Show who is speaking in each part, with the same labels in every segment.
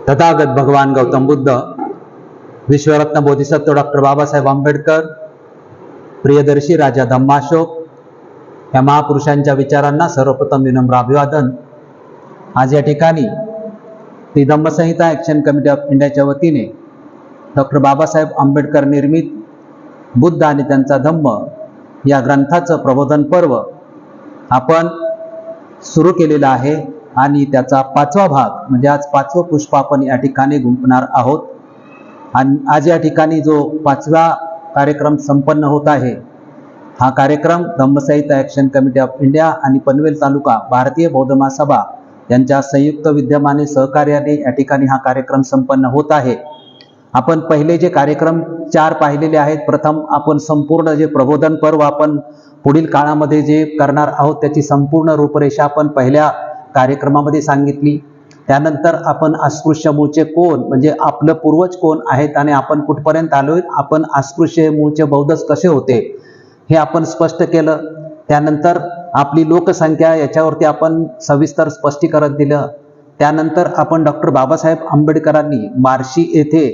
Speaker 1: तथागत भगवान गौतम बुद्ध, विश्वरत्न बोधिसत्व डॉक्टर बाबासाहेब आंबेडकर, प्रियदर्शी राजा धम्माशोक या महापुरुषांच्या विचारांना सर्वप्रथम विनम्र अभिवादन। आज या ठिकाणी ती धम्मसंहिता ॲक्शन कमिटी ऑफ इंडियाच्या वतीने डॉक्टर बाबासाहेब आंबेडकर निर्मित बुद्ध आणि त्यांचा धम्म या ग्रंथाचं प्रबोधन पर्व आपण सुरू केलेलं आहे आणि त्याचा 5वा भाग म्हणजे आज 5वं पुष्प आपण या ठिकाणी गुंफणार आहोत। आणि आज या ठिकाणी जो 5वा कार्यक्रम संपन्न होत आहे, हा कार्यक्रम धम्मसंहिता ॲक्शन कमिटी ऑफ इंडिया आणि पनवेल तालुका भारतीय बौद्ध महासभा यांच्या संयुक्त विद्यमाने सहकार्याने या ठिकाणी हा कार्यक्रम संपन्न होत आहे। आपण पहिले जे कार्यक्रम 4 पाहिलेले आहेत, प्रथम आपण संपूर्ण जे प्रबोधन पर्व आपण पुढील काळामध्ये जे करणार आहोत त्याची संपूर्ण रूपरेषा आपण पहिल्या कार्यक्रमामध्ये सांगितली। त्यानंतर आपण अस्पृश्य मूळचे कोण म्हणजे आपलं पूर्वज कोण आहेत आणि आपण कुठपर्यंत आलोय, आपण अस्पृश्य मूळचे बौद्धच कसे होते हे आपण स्पष्ट केलं। त्यानंतर आपली लोकसंख्या याच्यावरती आपण सविस्तर स्पष्टीकरण दिलं। त्यानंतर आपण डॉक्टर बाबासाहेब आंबेडकरांनी बार्शी येथे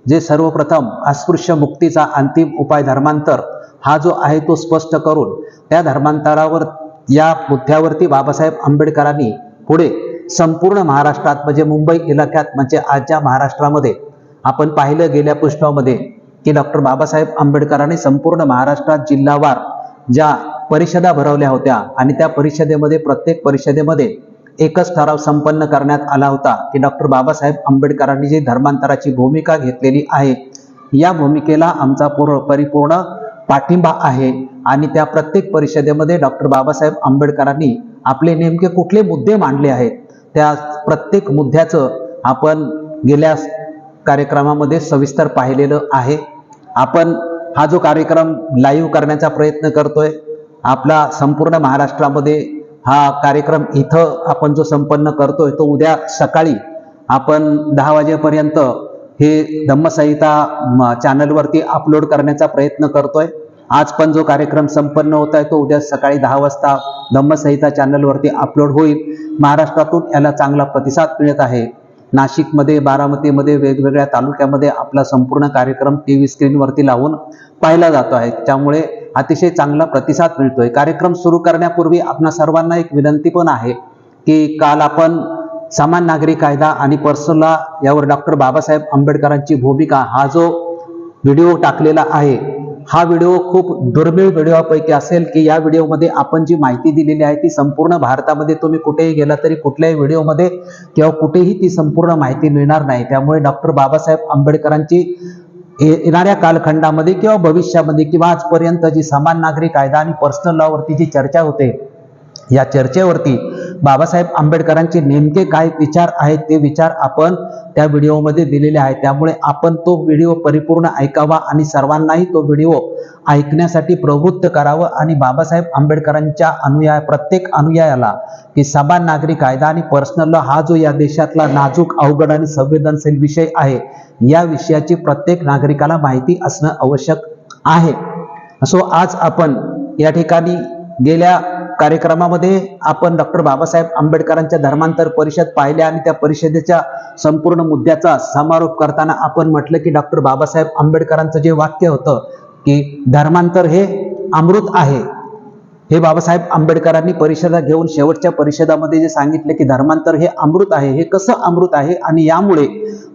Speaker 1: जे सर्वप्रथम अस्पृश्य मुक्तीचा अंतिम उपाय धर्मांतर हा जो आहे तो स्पष्ट करून त्या धर्मांतरावर या मुद्द्यावरती बाबासाहेब आंबेडकरांनी पुढे संपूर्ण महाराष्ट्रात म्हणजे मुंबई इलाक्यात म्हणजे आजच्या महाराष्ट्रामध्ये आपण पाहिलं गेल्या पुष्पामध्ये की डॉक्टर बाबासाहेब आंबेडकरांनी संपूर्ण महाराष्ट्रात जिल्हावार ज्या परिषदा भरवल्या होत्या आणि त्या परिषदेमध्ये प्रत्येक परिषदेमध्ये एकच ठराव संपन्न करण्यात आला होता की डॉक्टर बाबासाहेब आंबेडकरांनी जी धर्मांतराची भूमिका घेतलेली आहे या भूमिकेला आमचा परिपूर्ण पाठिंबा आहे। आणि त्या प्रत्येक परिषदेमध्ये डॉक्टर बाबासाहेब आंबेडकरांनी आपले नेमके कुठले मुद्दे मांडले आहेत त्या प्रत्येक मुद्द्याचं आपण गेल्या कार्यक्रमामध्ये सविस्तर पाहिलेलं आहे। आपण हा जो कार्यक्रम लाईव्ह करण्याचा प्रयत्न करतोय, आपला संपूर्ण महाराष्ट्रामध्ये हा कार्यक्रम इथं आपण जो संपन्न करतोय तो उद्या सकाळी आपण 10 वाजेपर्यंत हे धम्मसंहिता चॅनलवरती अपलोड करण्याचा प्रयत्न करतोय। आज पण जो कार्यक्रम संपन्न होत आहे तो उद्या सकाळी 10 वाजता धम्मसंहिता चॅनलवरती अपलोड होईल। महाराष्ट्रातून याला चांगला प्रतिसाद मिळत आहे। नाशिकमध्ये, बारामतीमध्ये, वेगवेगळ्या तालुक्यामध्ये आपला संपूर्ण कार्यक्रम टीव्ही स्क्रीनवरती लावून पाहिला जातो आहे, त्यामुळे अतिशय चांगला प्रतिसाद मिळतोय। कार्यक्रम सुरू करण्यापूर्वी आपणा सर्वांना एक विनंती पण आहे की काल आपण समान नागरी कायदा आणि पर्सनल लॉ यावर डॉक्टर बाबासाहेब आंबेडकरांची भूमिका हा जो व्हिडिओ टाकलेला आहे, हा व्हिडिओ खूप दुर्मिळ व्हिडिओपैकी असेल की या व्हिडिओमध्ये आपण जी माहिती दिलेली आहे ती संपूर्ण भारतामध्ये तुम्ही कुठेही गेला तरी कुठल्याही व्हिडिओमध्ये किंवा कुठेही ती संपूर्ण माहिती मिळणार नाही। त्यामुळे डॉक्टर बाबासाहेब आंबेडकरांची येणाऱ्या कालखंडामध्ये किंवा भविष्यामध्ये किंवा आजपर्यंत जी समान नागरी कायदा आणि पर्सनल लॉवरती जी चर्चा होते, या चर्चेवरती बाबासाहेब आंबेडकरांचे नेमके काय विचार आहेत ते विचार आपण त्या व्हिडिओमध्ये दिलेले आहेत। त्यामुळे आपण तो व्हिडिओ परिपूर्ण ऐकावा आणि सर्वांनाही तो व्हिडिओ ऐकण्यासाठी प्रवृत्त करावं आणि बाबासाहेब आंबेडकरांच्या प्रत्येक अनुयायाला की समान नागरी कायदा आणि पर्सनल लॉ हा जो या देशातला नाजूक, अवघड आणि संवेदनशील विषय आहे, या विषयाची प्रत्येक नागरिकाला माहिती असणं आवश्यक आहे। असो आज आपण या ठिकाणी गेल्या कार्यक्रमामध्ये आपण डॉक्टर बाबासाहेब आंबेडकरांच्या धर्मांतर परिषद पाहिल्या आणि त्या परिषदेच्या संपूर्ण मुद्द्याचा समारोप करताना आपण म्हटलं की डॉक्टर बाबासाहेब आंबेडकरांचं जे वाक्य होतं की धर्मांतर हे अमृत आहे, हे बाबासाहेब आंबेडकरांनी परिषदा घेऊन शेवटच्या परिषदामध्ये जे सांगितले की धर्मांतर हे अमृत आहे, हे कसं अमृत आहे आणि यामुळे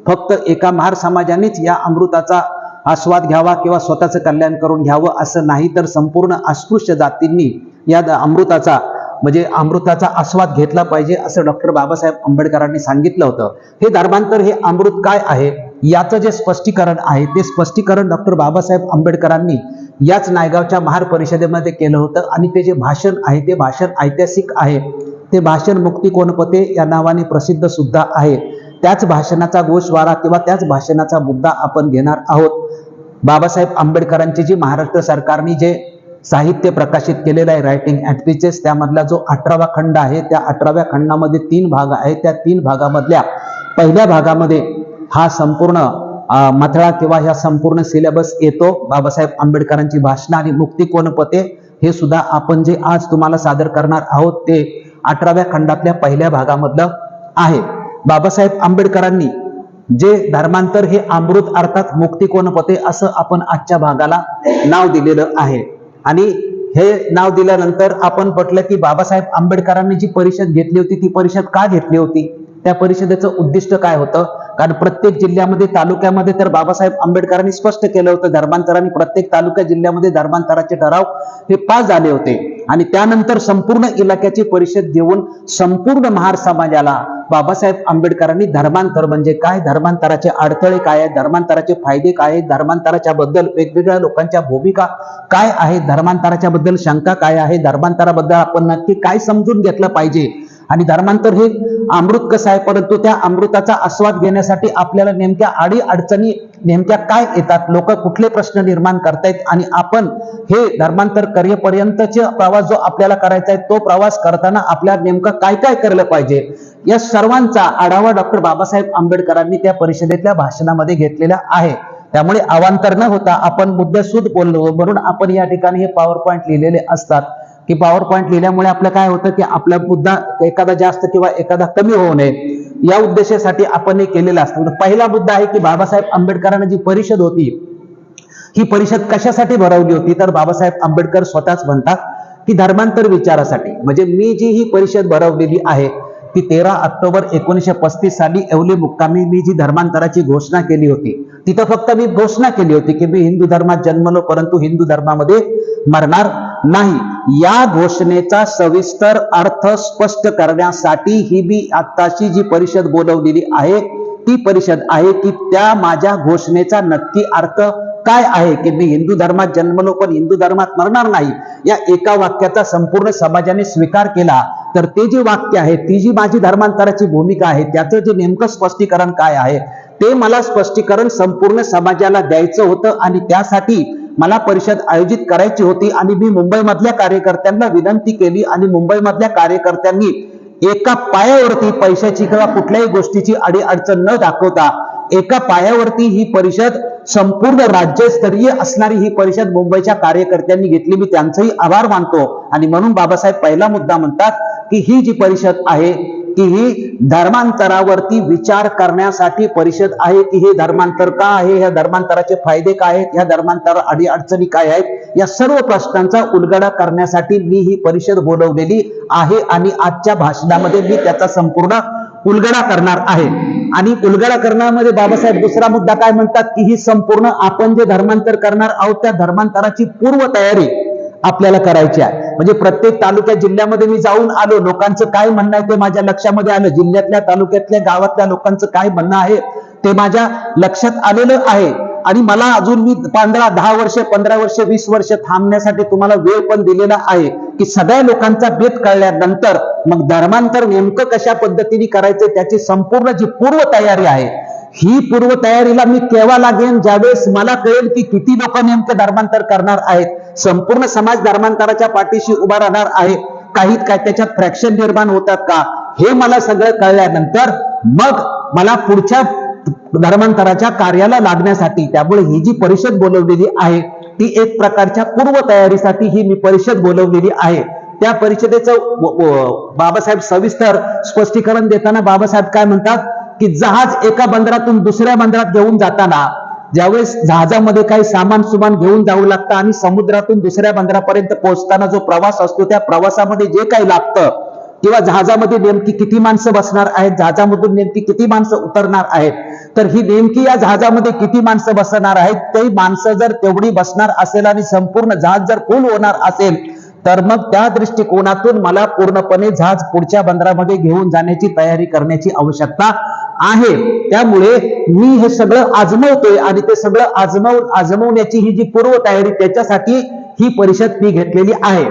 Speaker 1: फक्त एका महार समाजानेच या अमृताचा आस्वाद घ्यावा किंवा स्वतःचं कल्याण करून घ्यावं असं नाही, तर संपूर्ण अस्पृश्य जातींनी या अमृताचा आस्वाद घेतला पाहिजे असं डॉक्टर बाबासाहेब आंबेडकरांनी सांगितलं होतं। हे धर्मांतर हे अमृत काय आहे याचं जे स्पष्टीकरण आहे ते स्पष्टीकरण डॉक्टर बाबासाहेब आंबेडकरांनी याच नायगावच्या महार परिषदेमध्ये केलं होतं आणि ते जे भाषण आहे ते भाषण ऐतिहासिक आहे। ते भाषण मुक्ती कोणपते या नावाने प्रसिद्ध सुद्धा आहे। त्याच भाषणाचा गोषवारा किंवा त्याच भाषणाचा मुद्दा आपण घेणार आहोत। बाबासाहेब आंबेडकरांची जी महाराष्ट्र सरकारने जे साहित्य प्रकाशित केलेलं आहे रायटिंग ॲट पीचेस, त्यामधला जो 18वा खंड आहे त्या 18व्या खंडामध्ये 3 भाग आहेत। त्या 3 भागामधल्या पहिल्या भागामध्ये हा संपूर्ण मथळा किंवा ह्या संपूर्ण सिलेबस येतो। बाबासाहेब आंबेडकरांची भाषण आणि मुक्ती कोणपते हे सुद्धा आपण जे आज तुम्हाला सादर करणार आहोत ते 18व्या खंडातल्या पहिल्या भागामधलं आहे। बाबासाहेब आंबेडकरांनी जे धर्मांतर हे अमृत अर्थात मुक्ती कोण पते असं आपण आजच्या भागाला नाव दिलेलं आहे. आणि हे नाव दिल्यानंतर आपण म्हटलं की बाबासाहेब आंबेडकरांनी जी परिषद घेतली होती ती परिषद का घेतली होती, त्या परिषदेचं उद्दिष्ट काय होतं. कारण प्रत्येक जिल्ह्यामध्ये तालुक्यामध्ये तर बाबासाहेब आंबेडकरांनी स्पष्ट केलं होतं धर्मांतराने प्रत्येक तालुका जिल्ह्यामध्ये धर्मांतराचे ठराव हे पास झाले होते. आणि त्यानंतर संपूर्ण इलाक्याची परिषद घेऊन संपूर्ण महार समाजाला बाबासाहेब आंबेडकरांनी धर्मांतर म्हणजे काय, धर्मांतराचे अडथळे काय आहेत, धर्मांतराचे फायदे काय आहेत, धर्मांतराच्या बद्दल वेगवेगळ्या लोकांच्या भूमिका काय आहेत, धर्मांतराच्या बद्दल शंका काय आहे, धर्मांतराबद्दल आपण नक्की काय समजून घेतलं पाहिजे आणि धर्मांतर हे अमृत कसं आहे, परंतु त्या अमृताचा आस्वाद घेण्यासाठी आपल्याला नेमक्या अडी अडचणी नेमक्या काय येतात, लोक कुठले प्रश्न निर्माण करतायत आणि आपण हे धर्मांतर करेपर्यंतचा प्रवास जो आपल्याला करायचा आहे तो प्रवास करताना आपल्याला नेमकं काय काय केलं पाहिजे, या सर्वांचा आढावा डॉक्टर बाबासाहेब आंबेडकरांनी त्या परिषदेतल्या भाषणामध्ये घेतलेला आहे. त्यामुळे अवांतर न होता आपण मुद्देसूद बोललो म्हणून आपण या ठिकाणी हे पॉवर पॉईंट लिहिलेले असतात की पॉवर पॉईंट लिहिल्यामुळे आपलं काय होतं की आपला मुद्दा एखादा जास्त किंवा एखादा कमी होऊ नये या उद्देशासाठी आपण हे केलेलं असतं. पहिला मुद्दा आहे की बाबासाहेब आंबेडकरांची जी परिषद होती ही परिषद कशासाठी भरवली होती, तर बाबासाहेब आंबेडकर स्वतःच म्हणतात की धर्मांतर विचारासाठी. म्हणजे मी जी ही परिषद भरवलेली आहे ती 13 ऑक्टोबर 1935 साली येवले मुक्कामी मी जी धर्मांतराची घोषणा केली होती, तिथं फक्त मी घोषणा केली होती की मी हिंदू धर्मात जन्मलो परंतु हिंदू धर्मामध्ये मरणार नाही. या घोषणेचा सविस्तर अर्थ स्पष्ट करण्यासाठी ही मी आत्ताची जी परिषद बोलवलेली आहे ती परिषद आहे की त्या माझ्या घोषणेचा नक्की अर्थ काय आहे की मी हिंदू धर्मात जन्मलो पण हिंदू धर्मात मरणार नाही, या एका वाक्याचा संपूर्ण समाजाने स्वीकार केला तर ते जे वाक्य आहे, ती जी माझी धर्मांतराची भूमिका आहे त्याचं जे नेमकं स्पष्टीकरण काय आहे ते मला स्पष्टीकरण संपूर्ण समाजाला द्यायचं होतं. आणि त्यासाठी मला परिषद आयोजित करायची होती आणि मी मुंबईमधल्या कार्यकर्त्यांना विनंती केली आणि मुंबईमधल्या कार्यकर्त्यांनी एका पायावरती पैशाची किंवा कुठल्याही गोष्टीची अडीअडचण न दाखवता एका पायावरती ही परिषद संपूर्ण राज्यस्तरीय असणारी ही परिषद मुंबईच्या कार्यकर्त्यांनी घेतली. मी त्यांचंही आभार मानतो. आणि म्हणून बाबासाहेब पहिला मुद्दा म्हणतात की ही जी परिषद आहे की ही धर्मांतरावरती विचार करण्यासाठी परिषद आहे की हे धर्मांतर का आहे, ह्या धर्मांतराचे फायदे काय आहेत, ह्या धर्मांतर अडीअडचणी काय आहेत, या सर्व प्रश्नांचा उलगडा करण्यासाठी मी ही परिषद बोलवलेली आहे आणि आजच्या भाषणामध्ये मी त्याचा संपूर्ण उलगडा करणार आहे. आणि उलगडा करण्यामध्ये बाबासाहेब दुसरा मुद्दा काय म्हणतात की ही संपूर्ण आपण जे धर्मांतर करणार आहोत त्या धर्मांतराची पूर्वतयारी आपल्याला करायची आहे. म्हणजे प्रत्येक तालुक्यात जिल्ह्यामध्ये मी जाऊन आलो, लोकांचं काय म्हणणं आहे ते माझ्या लक्षामध्ये आलं, जिल्ह्यातल्या तालुक्यातल्या गावातल्या लोकांचं काय म्हणणं आहे ते माझ्या लक्षात आलेलं आहे. आणि मला अजून मी 10 वर्ष 15 वर्ष 20 वर्ष थांबण्यासाठी तुम्हाला वेळ पण दिलेला आहे की सगळ्या लोकांचा भेद कळल्यानंतर मग धर्मांतर नेमकं कशा पद्धतीने करायचं त्याची संपूर्ण जी पूर्वतयारी आहे ही पूर्वतयारीला मी केव्हा लागेन, ज्यावेळेस मला कळेल की किती लोक नेमकं धर्मांतर करणार आहेत, संपूर्ण समाज धर्मांतराच्या पाठीशी उभा राहणार आहे, काही काय त्याच्यात फ्रॅक्शन निर्माण होतात का, हे मला सगळं कळल्यानंतर मग मला पुढच्या धर्मांतराच्या कार्याला लागण्यासाठी त्यामुळे ही जी परिषद बोलवलेली आहे ती एक प्रकारच्या पूर्वतयारीसाठी ही मी परिषद बोलवलेली आहे. त्या परिषदेचं बाबासाहेब सविस्तर स्पष्टीकरण देताना बाबासाहेब काय म्हणतात की जहाज एका बंदरातून दुसऱ्या बंदरात घेऊन जाताना ज्यावेळेस जहाजामध्ये काही सामान सुमान घेऊन जाऊ लागतं आणि समुद्रातून दुसऱ्या बंदरापर्यंत पोहोचताना जो प्रवास असतो त्या प्रवासामध्ये जे काही लागतं किंवा जहाजामध्ये नेमकी किती माणसं बसणार आहेत, जहाजामधून नेमकी किती माणसं उतरणार आहेत, तर ही नेमकी या जहाजामध्ये किती माणसं बसणार आहेत, ते माणसं जर तेवढी बसणार असेल आणि संपूर्ण जहाज जर फुल होणार असेल तर मग त्या दृष्टिकोनातून मला पूर्णपणे जहाज पुढच्या बंदरामध्ये घेऊन जाण्याची तयारी करण्याची आवश्यकता आहे. त्यामुळे मी हे सगळं आजमवतोय आणि ते सगळं आजमवण्याची ही जी पूर्वतयारी त्याच्यासाठी ही परिषद मी घेतलेली आहे.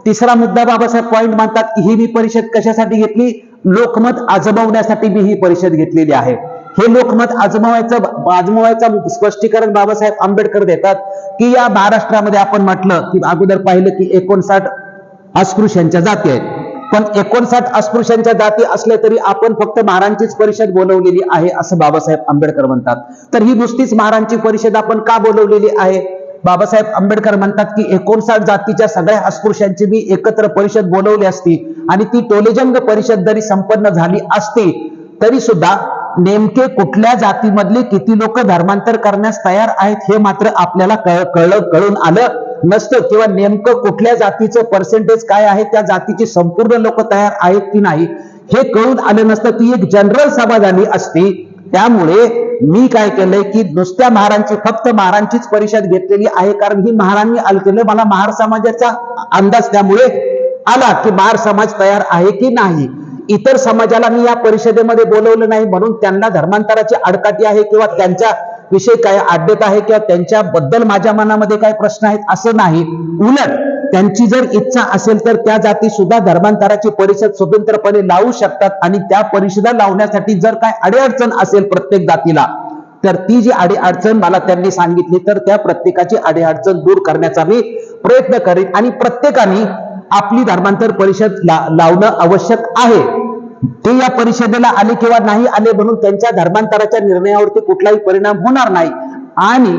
Speaker 1: तिसरा मुद्दा बाबासाहेब पॉइंट मानतात की ही मी परिषद कशासाठी घेतली, लोकमत आजमवण्यासाठी मी ही परिषद घेतलेली आहे. हे लोकमत आजमवायचं स्पष्टीकरण बाबासाहेब आंबेडकर देतात की या महाराष्ट्रामध्ये आपण म्हटलं की अगोदर पाहिलं की 59 अस्पृश्यांच्या जाती आहेत, पण 59 अस्पृश्यांच्या जाती असल्या तरी आपण फक्त महारांचीच परिषद बोलवलेली आहे असं बाबासाहेब आंबेडकर म्हणतात. तर ही नुसतीच महारांची परिषद आपण का बोलवलेली आहे, बाबासाहेब आंबेडकर म्हणतात की 59 जातीच्या सगळ्या अस्पृश्यांची मी एकत्र परिषद बोलवली असती आणि ती टोलेजंग परिषद जरी संपन्न झाली असती तरी सुद्धा नेमके कुठल्या जातीमधले किती लोक धर्मांतर करण्यास तयार आहेत हे मात्र आपल्याला कळून आलं नसतं, किंवा नेमकं कुठल्या जातीचं पर्सेंटेज काय आहे, त्या जातीची संपूर्ण लोक तयार आहेत की नाही हे कळून आलं नसतं. ती एक जनरल सभा झाली असती. त्यामुळे मी काय केलंय की नुसत्या महारांची, फक्त महारांचीच परिषद घेतलेली आहे, कारण ही महारांनी केलं. मला महार समाजाचा अंदाज त्यामुळे आला की महार समाज तयार आहे की नाही. इतर समाजाला मी या परिषदेमध्ये बोलवलं नाही म्हणून त्यांना धर्मांतराची आडकाठी आहे किंवा त्यांच्या विषयी काय आड्यता आहे किंवा त्यांच्याबद्दल माझ्या मनामध्ये काय प्रश्न आहेत असं नाही. उलट त्यांची जर इच्छा असेल तर त्या जाती सुद्धा धर्मांतराची परिषद स्वतंत्रपणे लावू शकतात, आणि त्या परिषदा लावण्यासाठी जर काय अडीअडचण असेल प्रत्येक जातीला, तर ती जी अडीअडचण मला त्यांनी सांगितली तर त्या प्रत्येकाची अडीअडचण दूर करण्याचा मी प्रयत्न करेन. आणि प्रत्येकाने आपली धर्मांतर परिषद लावणं आवश्यक आहे. ते या परिषदेला आले किंवा नाही आले म्हणून त्यांच्या धर्मांतराच्या निर्णयावरती कुठलाही परिणाम होणार नाही. आणि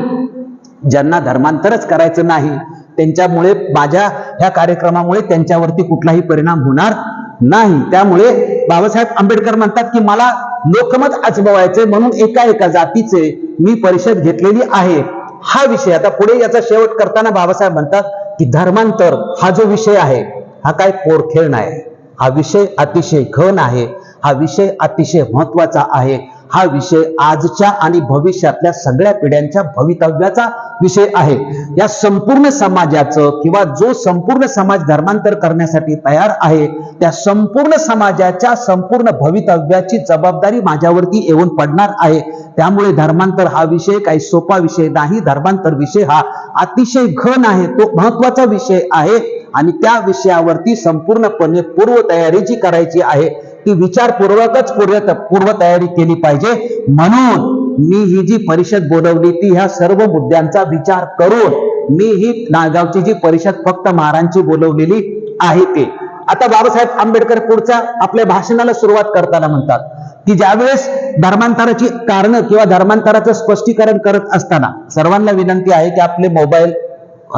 Speaker 1: ज्यांना धर्मांतरच करायचं नाही त्यांच्यामुळे, माझ्या ह्या कार्यक्रमामुळे त्यांच्यावरती कुठलाही परिणाम होणार नाही. त्यामुळे बाबासाहेब आंबेडकर म्हणतात की मला लोकमत आजमावायचे म्हणून एका जातीचे मी परिषद घेतलेली आहे. हा विषय आता पुढे याचा शेवट करताना बाबासाहेब म्हणतात की धर्मांतर हा जो विषय आहे हा काय पोरखेळ नाही. हा विषय अतिशय घन आहे. हा विषय अतिशय महत्वाचा आहे. हा विषय आजच्या आणि भविष्यातल्या सगळ्या पिढ्यांच्या भवितव्याचा विषय आहे. या संपूर्ण समाजाचं किंवा जो संपूर्ण समाज धर्मांतर करण्यासाठी तयार आहे त्या संपूर्ण समाजाच्या संपूर्ण भवितव्याची जबाबदारी माझ्यावरती येऊन पडणार आहे. त्यामुळे धर्मांतर हा विषय काही सोपा विषय नाही. धर्मांतर विषय हा अतिशय घन आहे, तो महत्वाचा विषय आहे आणि त्या विषयावरती संपूर्णपणे पूर्वतयारी जी करायची आहे ती विचारपूर्वकच पूर्वतयारी केली पाहिजे. म्हणून मी ही जी परिषद बोलवली ती ह्या सर्व मुद्द्यांचा विचार करून मी ही नागावची जी परिषद फक्त महारांची बोलवलेली आहे ते. आता बाबासाहेब आंबेडकर पुढच्या आपल्या भाषणाला सुरुवात करताना म्हणतात की ज्यावेळेस धर्मांतराची कारण किंवा धर्मांतराचं स्पष्टीकरण करत असताना सर्वांना विनंती आहे की आपले मोबाईल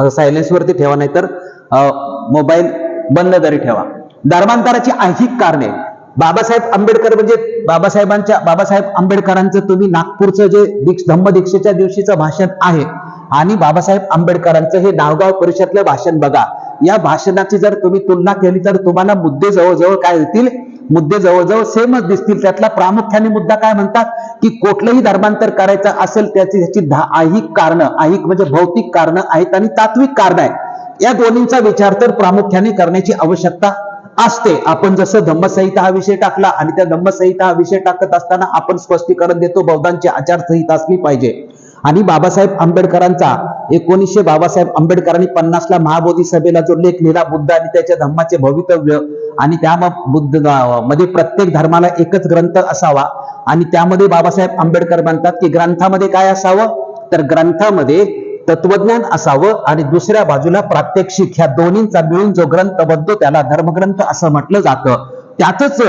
Speaker 1: सायलेन्स वरती ठेवा, नाही तर मोबाईल बंद तरी ठेवा. धर्मांतराची ऐहिक कारणे बाबासाहेब आंबेडकर म्हणजे बाबासाहेब आंबेडकरांचं तुम्ही नागपूरचं जे धम्मदीक्षेच्या दिवशीचं भाषण आहे आणि बाबासाहेब आंबेडकरांचं हे नावगाव परिषदेतलं भाषण बघा. या भाषणाची जर तुम्ही तुलना केली तर तुम्हाला मुद्दे जवळजवळ काय होतील, मुद्दे जवळजवळ सेमच दिसतील. त्यातला प्रामुख्याने मुद्दा काय म्हणतात की कुठलंही धर्मांतर करायचं असेल त्याची ऐहिक कारणं, ऐहिक म्हणजे भौतिक कारणं आहेत आणि तात्विक कारण आहे. या दोन्हींचा विचार तर प्रामुख्याने करण्याची आवश्यकता असते. आपण जसं धम्मसंहिता हा विषय टाकला आणि त्या धम्मसंहिता हा विषय टाकत असताना आपण स्पष्टीकरण देतो बौद्धांची आचारसंहिता असली पाहिजे. आणि बाबासाहेब आंबेडकरांचा 1900 बाबासाहेब आंबेडकरांनी 50 ला महाबोधी सभेला जो लेख लिहिला बुद्ध आणि त्याच्या धम्माचे भवितव्य, आणि त्या बुद्ध मध्ये प्रत्येक धर्माला एकच ग्रंथ असावा आणि त्यामध्ये बाबासाहेब आंबेडकर म्हणतात की ग्रंथामध्ये काय असावं तर ग्रंथामध्ये तत्वज्ञान असावं आणि दुसऱ्या बाजूला प्रात्यक्षिक, ह्या दोन्हींचा मिळून जो ग्रंथ बनतो त्याला धर्मग्रंथ असं म्हटलं जातं. त्यातच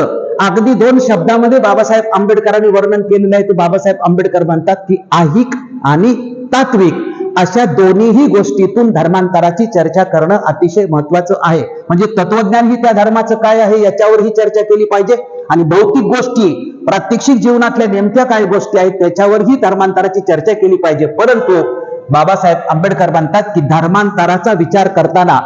Speaker 1: अगदी 2 शब्दामध्ये बाबासाहेब आंबेडकरांनी वर्णन केलेलं आहे. ते बाबासाहेब आंबेडकर म्हणतात की ऐहिक आणि तात्विक अशा दोन्हीही गोष्टीतून धर्मांतराची चर्चा करणं अतिशय महत्वाचं आहे. म्हणजे तत्वज्ञान ही त्या धर्माचं काय आहे याच्यावर ही चर्चा केली पाहिजे आणि भौतिक गोष्टी, प्रात्यक्षिक जीवनातल्या नेमक्या काय गोष्टी आहेत त्याच्यावरही धर्मांतराची चर्चा केली पाहिजे. परंतु बाबासाहेब आंबेडकर म्हणतात की धर्मांतराचा विचार करताना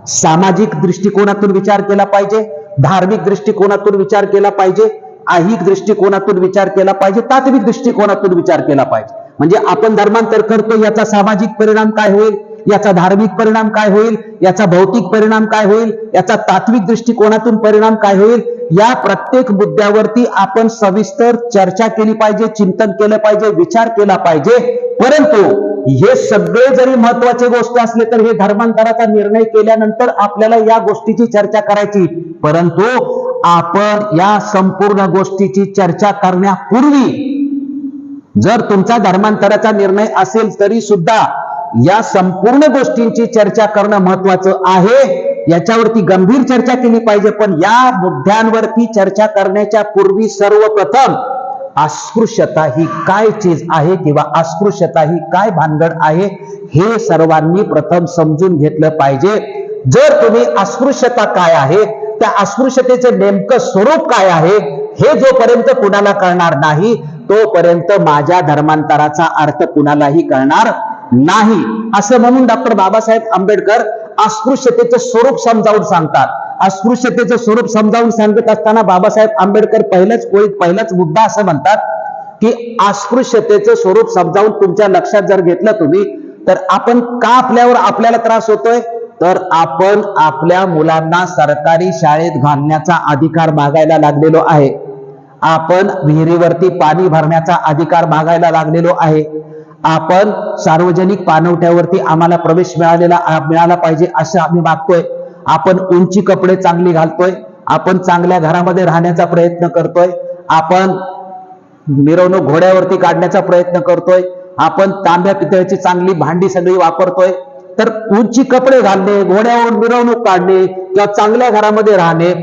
Speaker 1: सामाजिक दृष्टिकोनातून विचार केला पाहिजे, धार्मिक दृष्टिकोनातून विचार केला पाहिजे, ऐहिक दृष्टिकोनातून विचार केला पाहिजे, तात्विक दृष्टिकोनातून विचार केला पाहिजे. म्हणजे आपण धर्मांतर करतो याचा सामाजिक परिणाम काय होईल, याचा धार्मिक परिणाम काय होईल, याचा भौतिक परिणाम काय होईल, याचा तात्विक दृष्टिकोनातून परिणाम काय होईल, या प्रत्येक मुद्द्यावरती आपण सविस्तर चर्चा केली पाहिजे, चिंतन केलं पाहिजे, विचार केला पाहिजे. परंतु हे सगळे जरी महत्वाचे गोष्ट असले तर हे धर्मांतराचा निर्णय केल्यानंतर आपल्याला या गोष्टीची चर्चा करायची. परंतु आपण या संपूर्ण गोष्टीची चर्चा करण्यापूर्वी जर तुमचा धर्मांतराचा निर्णय असेल तरी सुद्धा या संपूर्ण गोष्टींची चर्चा करणं महत्वाचं आहे. याच्यावरती गंभीर चर्चा केली पाहिजे. पण या मुद्द्यांवरती चर्चा करण्याच्या पूर्वी सर्वप्रथम अस्पृश्यता ही काय चीज आहे किंवा अस्पृश्यता ही काय भानगड आहे हे सर्वांनी प्रथम समजून घेतलं पाहिजे. जर तुम्ही अस्पृश्यता काय आहे, त्या अस्पृश्यतेचे नेमकं स्वरूप काय आहे हे जोपर्यंत कुणाला कळणार नाही तोपर्यंत माझ्या धर्मांतराचा अर्थ कुणालाही कळणार नाही, असं म्हणून डॉक्टर बाबासाहेब आंबेडकर अस्पृश्यतेचं स्वरूप समजावून सांगतात. अस्पृश्यतेचं स्वरूप समजावून सांगत असताना बाबासाहेब आंबेडकर पहिलाच मुद्दा असं म्हणतात की अस्पृश्यतेचं स्वरूप समजावून तुमच्या लक्षात जर घेतलं तुम्ही, तर आपण का आपल्याला त्रास होतोय, तर आपण आपल्या मुलांना सरकारी शाळेत घालण्याचा अधिकार मागायला लागलेलो आहे. आपण विहिरीवरती पाणी भरण्याचा अधिकार मागायला लागलेलो आहे. आपण सार्वजनिक पाणवठ्यावरती आम्हाला प्रवेश मिळाला पाहिजे असं आम्ही मागतोय. आपण उंची कपडे चांगली घालतोय. आपण चांगल्या घरामध्ये राहण्याचा प्रयत्न करतोय. आपण मिरवणूक घोड्यावरती काढण्याचा प्रयत्न करतोय. आपण तांब्या पितळेची चांगली भांडी सगळी वापरतोय. तर उंची कपडे घालणे, घोड्यावर मिरवणूक काढणे किंवा चांगल्या घरामध्ये राहणे,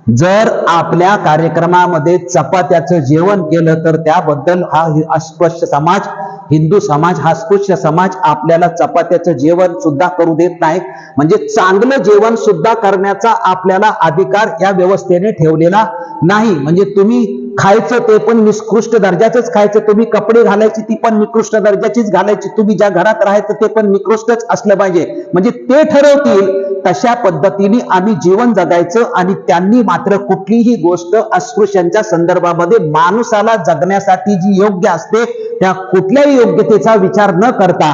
Speaker 1: जर आपल्या कार्यक्रमामध्ये चपात्याचं जेवण केलं तर त्याबद्दल हा अस्पृश्य समाज, हिंदू समाज, हा अस्पृश्य समाज आपल्याला चपात्याचं जेवण सुद्धा करू देत नाही. म्हणजे चांगलं जेवण सुद्धा करण्याचा आपल्याला अधिकार या व्यवस्थेने ठेवलेला नाही. म्हणजे तुम्ही खायचं ते पण निकृष्ट दर्जाचंच खायचं, तुम्ही कपडे घालायची ती पण निकृष्ट दर्जाचीच घालायची, तुम्ही ज्या घरात राहायचं ते पण निकृष्टच असलं पाहिजे. म्हणजे ते ठरवतील तशा पद्धतीने आम्ही जीवन जगायचं. आणि त्यांनी मात्र कुठलीही गोष्ट अस्पृश्यांच्या संदर्भामध्ये माणसाला जगण्यासाठी जी योग्य असते त्या कुठल्याही योग्यतेचा विचार न करता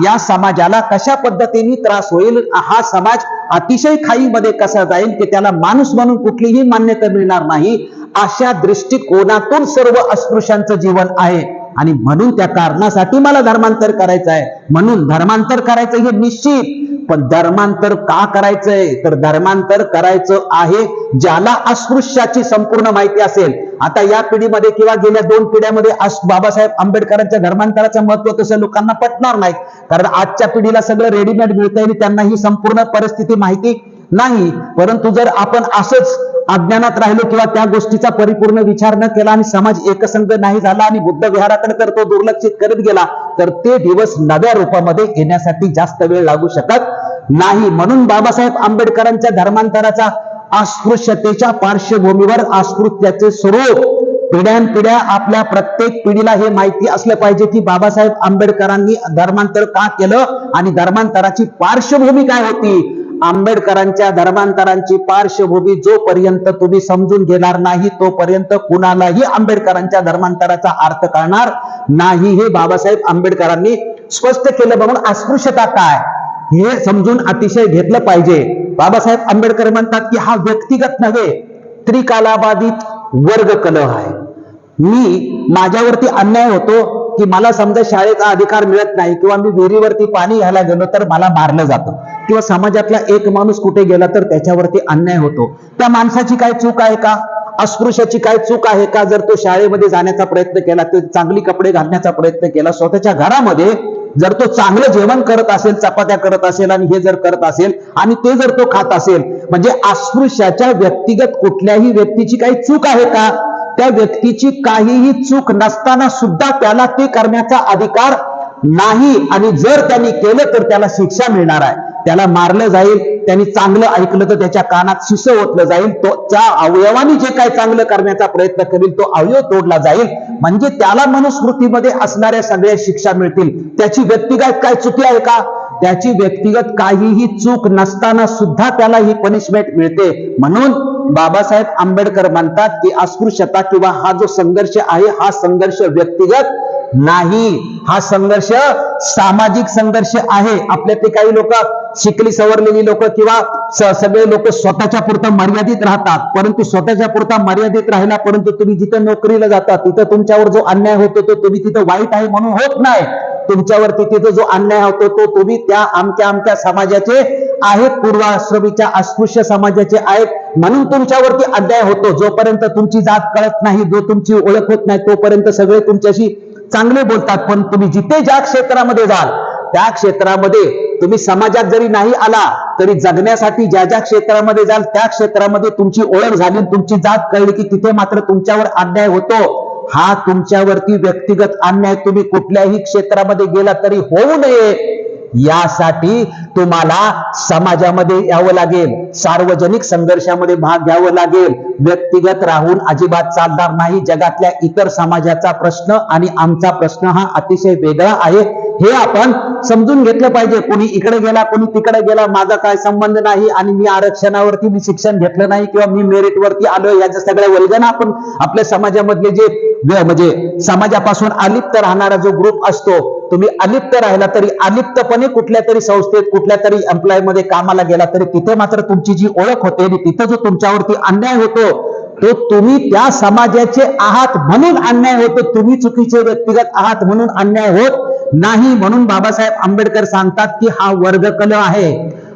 Speaker 1: या समाजाला कशा पद्धतीने त्रास होईल, हा समाज अतिशय खाईमध्ये कसा जाईल की त्याला माणूस म्हणून कुठलीही मान्यता मिळणार नाही, अशा दृष्टिकोनातून सर्व अस्पृश्यांचं जीवन आहे. आणि म्हणून त्या कारणासाठी मला धर्मांतर करायचं आहे. म्हणून धर्मांतर करायचं हे निश्चित. पण धर्मांतर का करायचंय, तर धर्मांतर करायचं आहे ज्याला अस्पृश्याची संपूर्ण माहिती असेल. आता या पिढीमध्ये किंवा गेल्या 2 पिढ्यामध्ये बाबासाहेब आंबेडकरांच्या धर्मांतराचं महत्व तसं लोकांना पटणार नाही, कारण आजच्या पिढीला सगळं रेडीमेड मिळतंय आणि त्यांना ही संपूर्ण परिस्थिती माहिती नाही. परंतु जर आपण असंच अज्ञानात राहिलो किंवा त्या गोष्टीचा परिपूर्ण विचार न केला आणि समाज एकसंघ नाही झाला आणि बुद्ध विहाराकडे तर तो दुर्लक्षित करत गेला, तर ते दिवस नव्या रूपामध्ये येण्यासाठी जास्त वेळ लागू शकत नाही. म्हणून बाबासाहेब आंबेडकरांच्या धर्मांतराचा अस्पृश्यतेच्या पार्श्वभूमीवर अस्पृश्यतेचे स्वरूप पिढ्यानपिढ्या आपल्या प्रत्येक पिढीला हे माहिती असलं पाहिजे की बाबासाहेब आंबेडकरांनी धर्मांतर का केलं आणि धर्मांतराची पार्श्वभूमी काय होती. आंबेडकरांच्या धर्मांतरांची पार्श्वभूमी जोपर्यंत तुम्ही समजून घेणार नाही तोपर्यंत कुणालाही आंबेडकरांच्या धर्मांतराचा अर्थ कळणार नाही, हे बाबासाहेब आंबेडकरांनी स्पष्ट केलं. म्हणून अस्पृश्यता काय हे समजून अतिशय घेतलं पाहिजे. बाबासाहेब आंबेडकर म्हणतात की हा व्यक्तिगत नव्हे, त्रिकालाबाधित वर्ग कलह आहे. माझ्यावरती अन्याय होतो की मला समजा शाळेचा अधिकार मिळत नाही किंवा मी विहिरीवरती पाणी घ्यायला गेलो तर मला मारलं जातं, किंवा समाजातला एक माणूस कुठे गेला तर त्याच्यावरती अन्याय होतो. त्या माणसाची काय चूक आहे का, अस्पृश्याची काय चूक आहे का? जर तो शाळेमध्ये जाण्याचा प्रयत्न केला, तो चांगली कपडे घालण्याचा प्रयत्न केला, स्वतःच्या घरामध्ये जर तो चांगलं जेवण करत असेल, चपात्या करत असेल आणि हे जर करत असेल आणि ते जर तो खात असेल, म्हणजे अस्पृश्याच्या व्यक्तिगत कुठल्याही व्यक्तीची काही चूक आहे का? त्या व्यक्तीची काहीही चूक नसताना सुद्धा त्याला ते करण्याचा अधिकार नाही. आणि जर त्यांनी केलं तर त्याला शिक्षा मिळणार आहे, त्याला मारलं जाईल. त्यांनी चांगलं ऐकलं तर त्याच्या कानात शिस ओतलं जाईल. तो त्या अवयवाने जे काय चांगलं करण्याचा प्रयत्न करेल तो अवयव तोडला जाईल. म्हणजे त्याला मनुस्मृतीमध्ये असणाऱ्या सगळ्या शिक्षा मिळतील. त्याची व्यक्तिगत काय चुकी आहे का? त्याची व्यक्तिगत काहीही चूक नसताना सुद्धा त्याला ही पनिशमेंट मिळते. म्हणून बाबासाहेब आंबेडकर म्हणतात की अस्पृश्यता किंवा हा जो संघर्ष आहे हा संघर्ष व्यक्तिगत नाही, हा संघर्ष सामाजिक संघर्ष आहे. आपल्यातले काही लोक, शिकली सवरलेली लोक किंवा सगळे लोक स्वतःच्या पुरतं मर्यादित राहतात. परंतु स्वतःच्या पुरता मर्यादित राहिला, परंतु तुम्ही जिथं नोकरीला जाता तिथं तुमच्यावर जो अन्याय होतो तो तुम्ही तिथं वाईट आहे म्हणून होत नाही. तुमच्यावरती तिथे जो अन्याय होतो तो तुम्ही त्या आमच्या समाजाचे आहेत, पूर्वाश्रमीच्या अस्पृश्य समाजाचे आहेत म्हणून तुमच्यावरती अन्याय होतो. जोपर्यंत तुमची जात कळत नाही, जो तुमची ओळख होत नाही, तोपर्यंत सगळे तुमच्याशी चांगले बोलतात. पण तुम्ही जिथे ज्या क्षेत्रामध्ये जाल त्या क्षेत्रामध्ये तुम्ही समाजात जरी नाही आला तरी जगण्यासाठी ज्या ज्या क्षेत्रामध्ये जाल त्या क्षेत्रामध्ये तुमची ओळख झाली, तुमची जात कळली की तिथे मात्र तुमच्यावर अन्याय होतो. हा तुमच्यावरती व्यक्तिगत अन्याय तुम्ही कुठल्याही क्षेत्रामध्ये गेला तरी होऊ नये यासाठी तुम्हाला समाजामध्ये यावं लागेल, सार्वजनिक संघर्षामध्ये भाग घ्यावं लागेल. व्यक्तिगत राहून अजिबात चालणार नाही. जगातल्या इतर समाजाचा प्रश्न आणि आमचा प्रश्न हा अतिशय वेगळा आहे, हे आपण समजून घेतलं पाहिजे. कोणी इकडे गेला, कोणी तिकडे गेला, माझा काय संबंध नाही. आणि मी आरक्षणावरती मी शिक्षण घेतलं नाही किंवा मी मेरिट वरती आलोय, याच्या सगळ्या वल्गना आपण आपल्या समाजामधले जे म्हणजे समाजापासून अलिप्त राहणारा जो ग्रुप असतो, तुम्ही अलिप्त राहिला तरी अलिप्तपणे कुठल्या तरी संस्थेत, कुठल्या तरी एम्प्लॉय मध्ये कामाला गेला तरी तिथे मात्र तुमची जी ओळख होते आणि तिथं जो तुमच्यावरती अन्याय होतो तो तुम्ही त्या समाजाचे आहात म्हणून अन्याय होतो, तुम्ही चुकीचे व्यक्तिगत आहात म्हणून अन्याय होत नाही. म्हणून बाबासाहेब आंबेडकर सांगतात की हा वर्गकल आहे,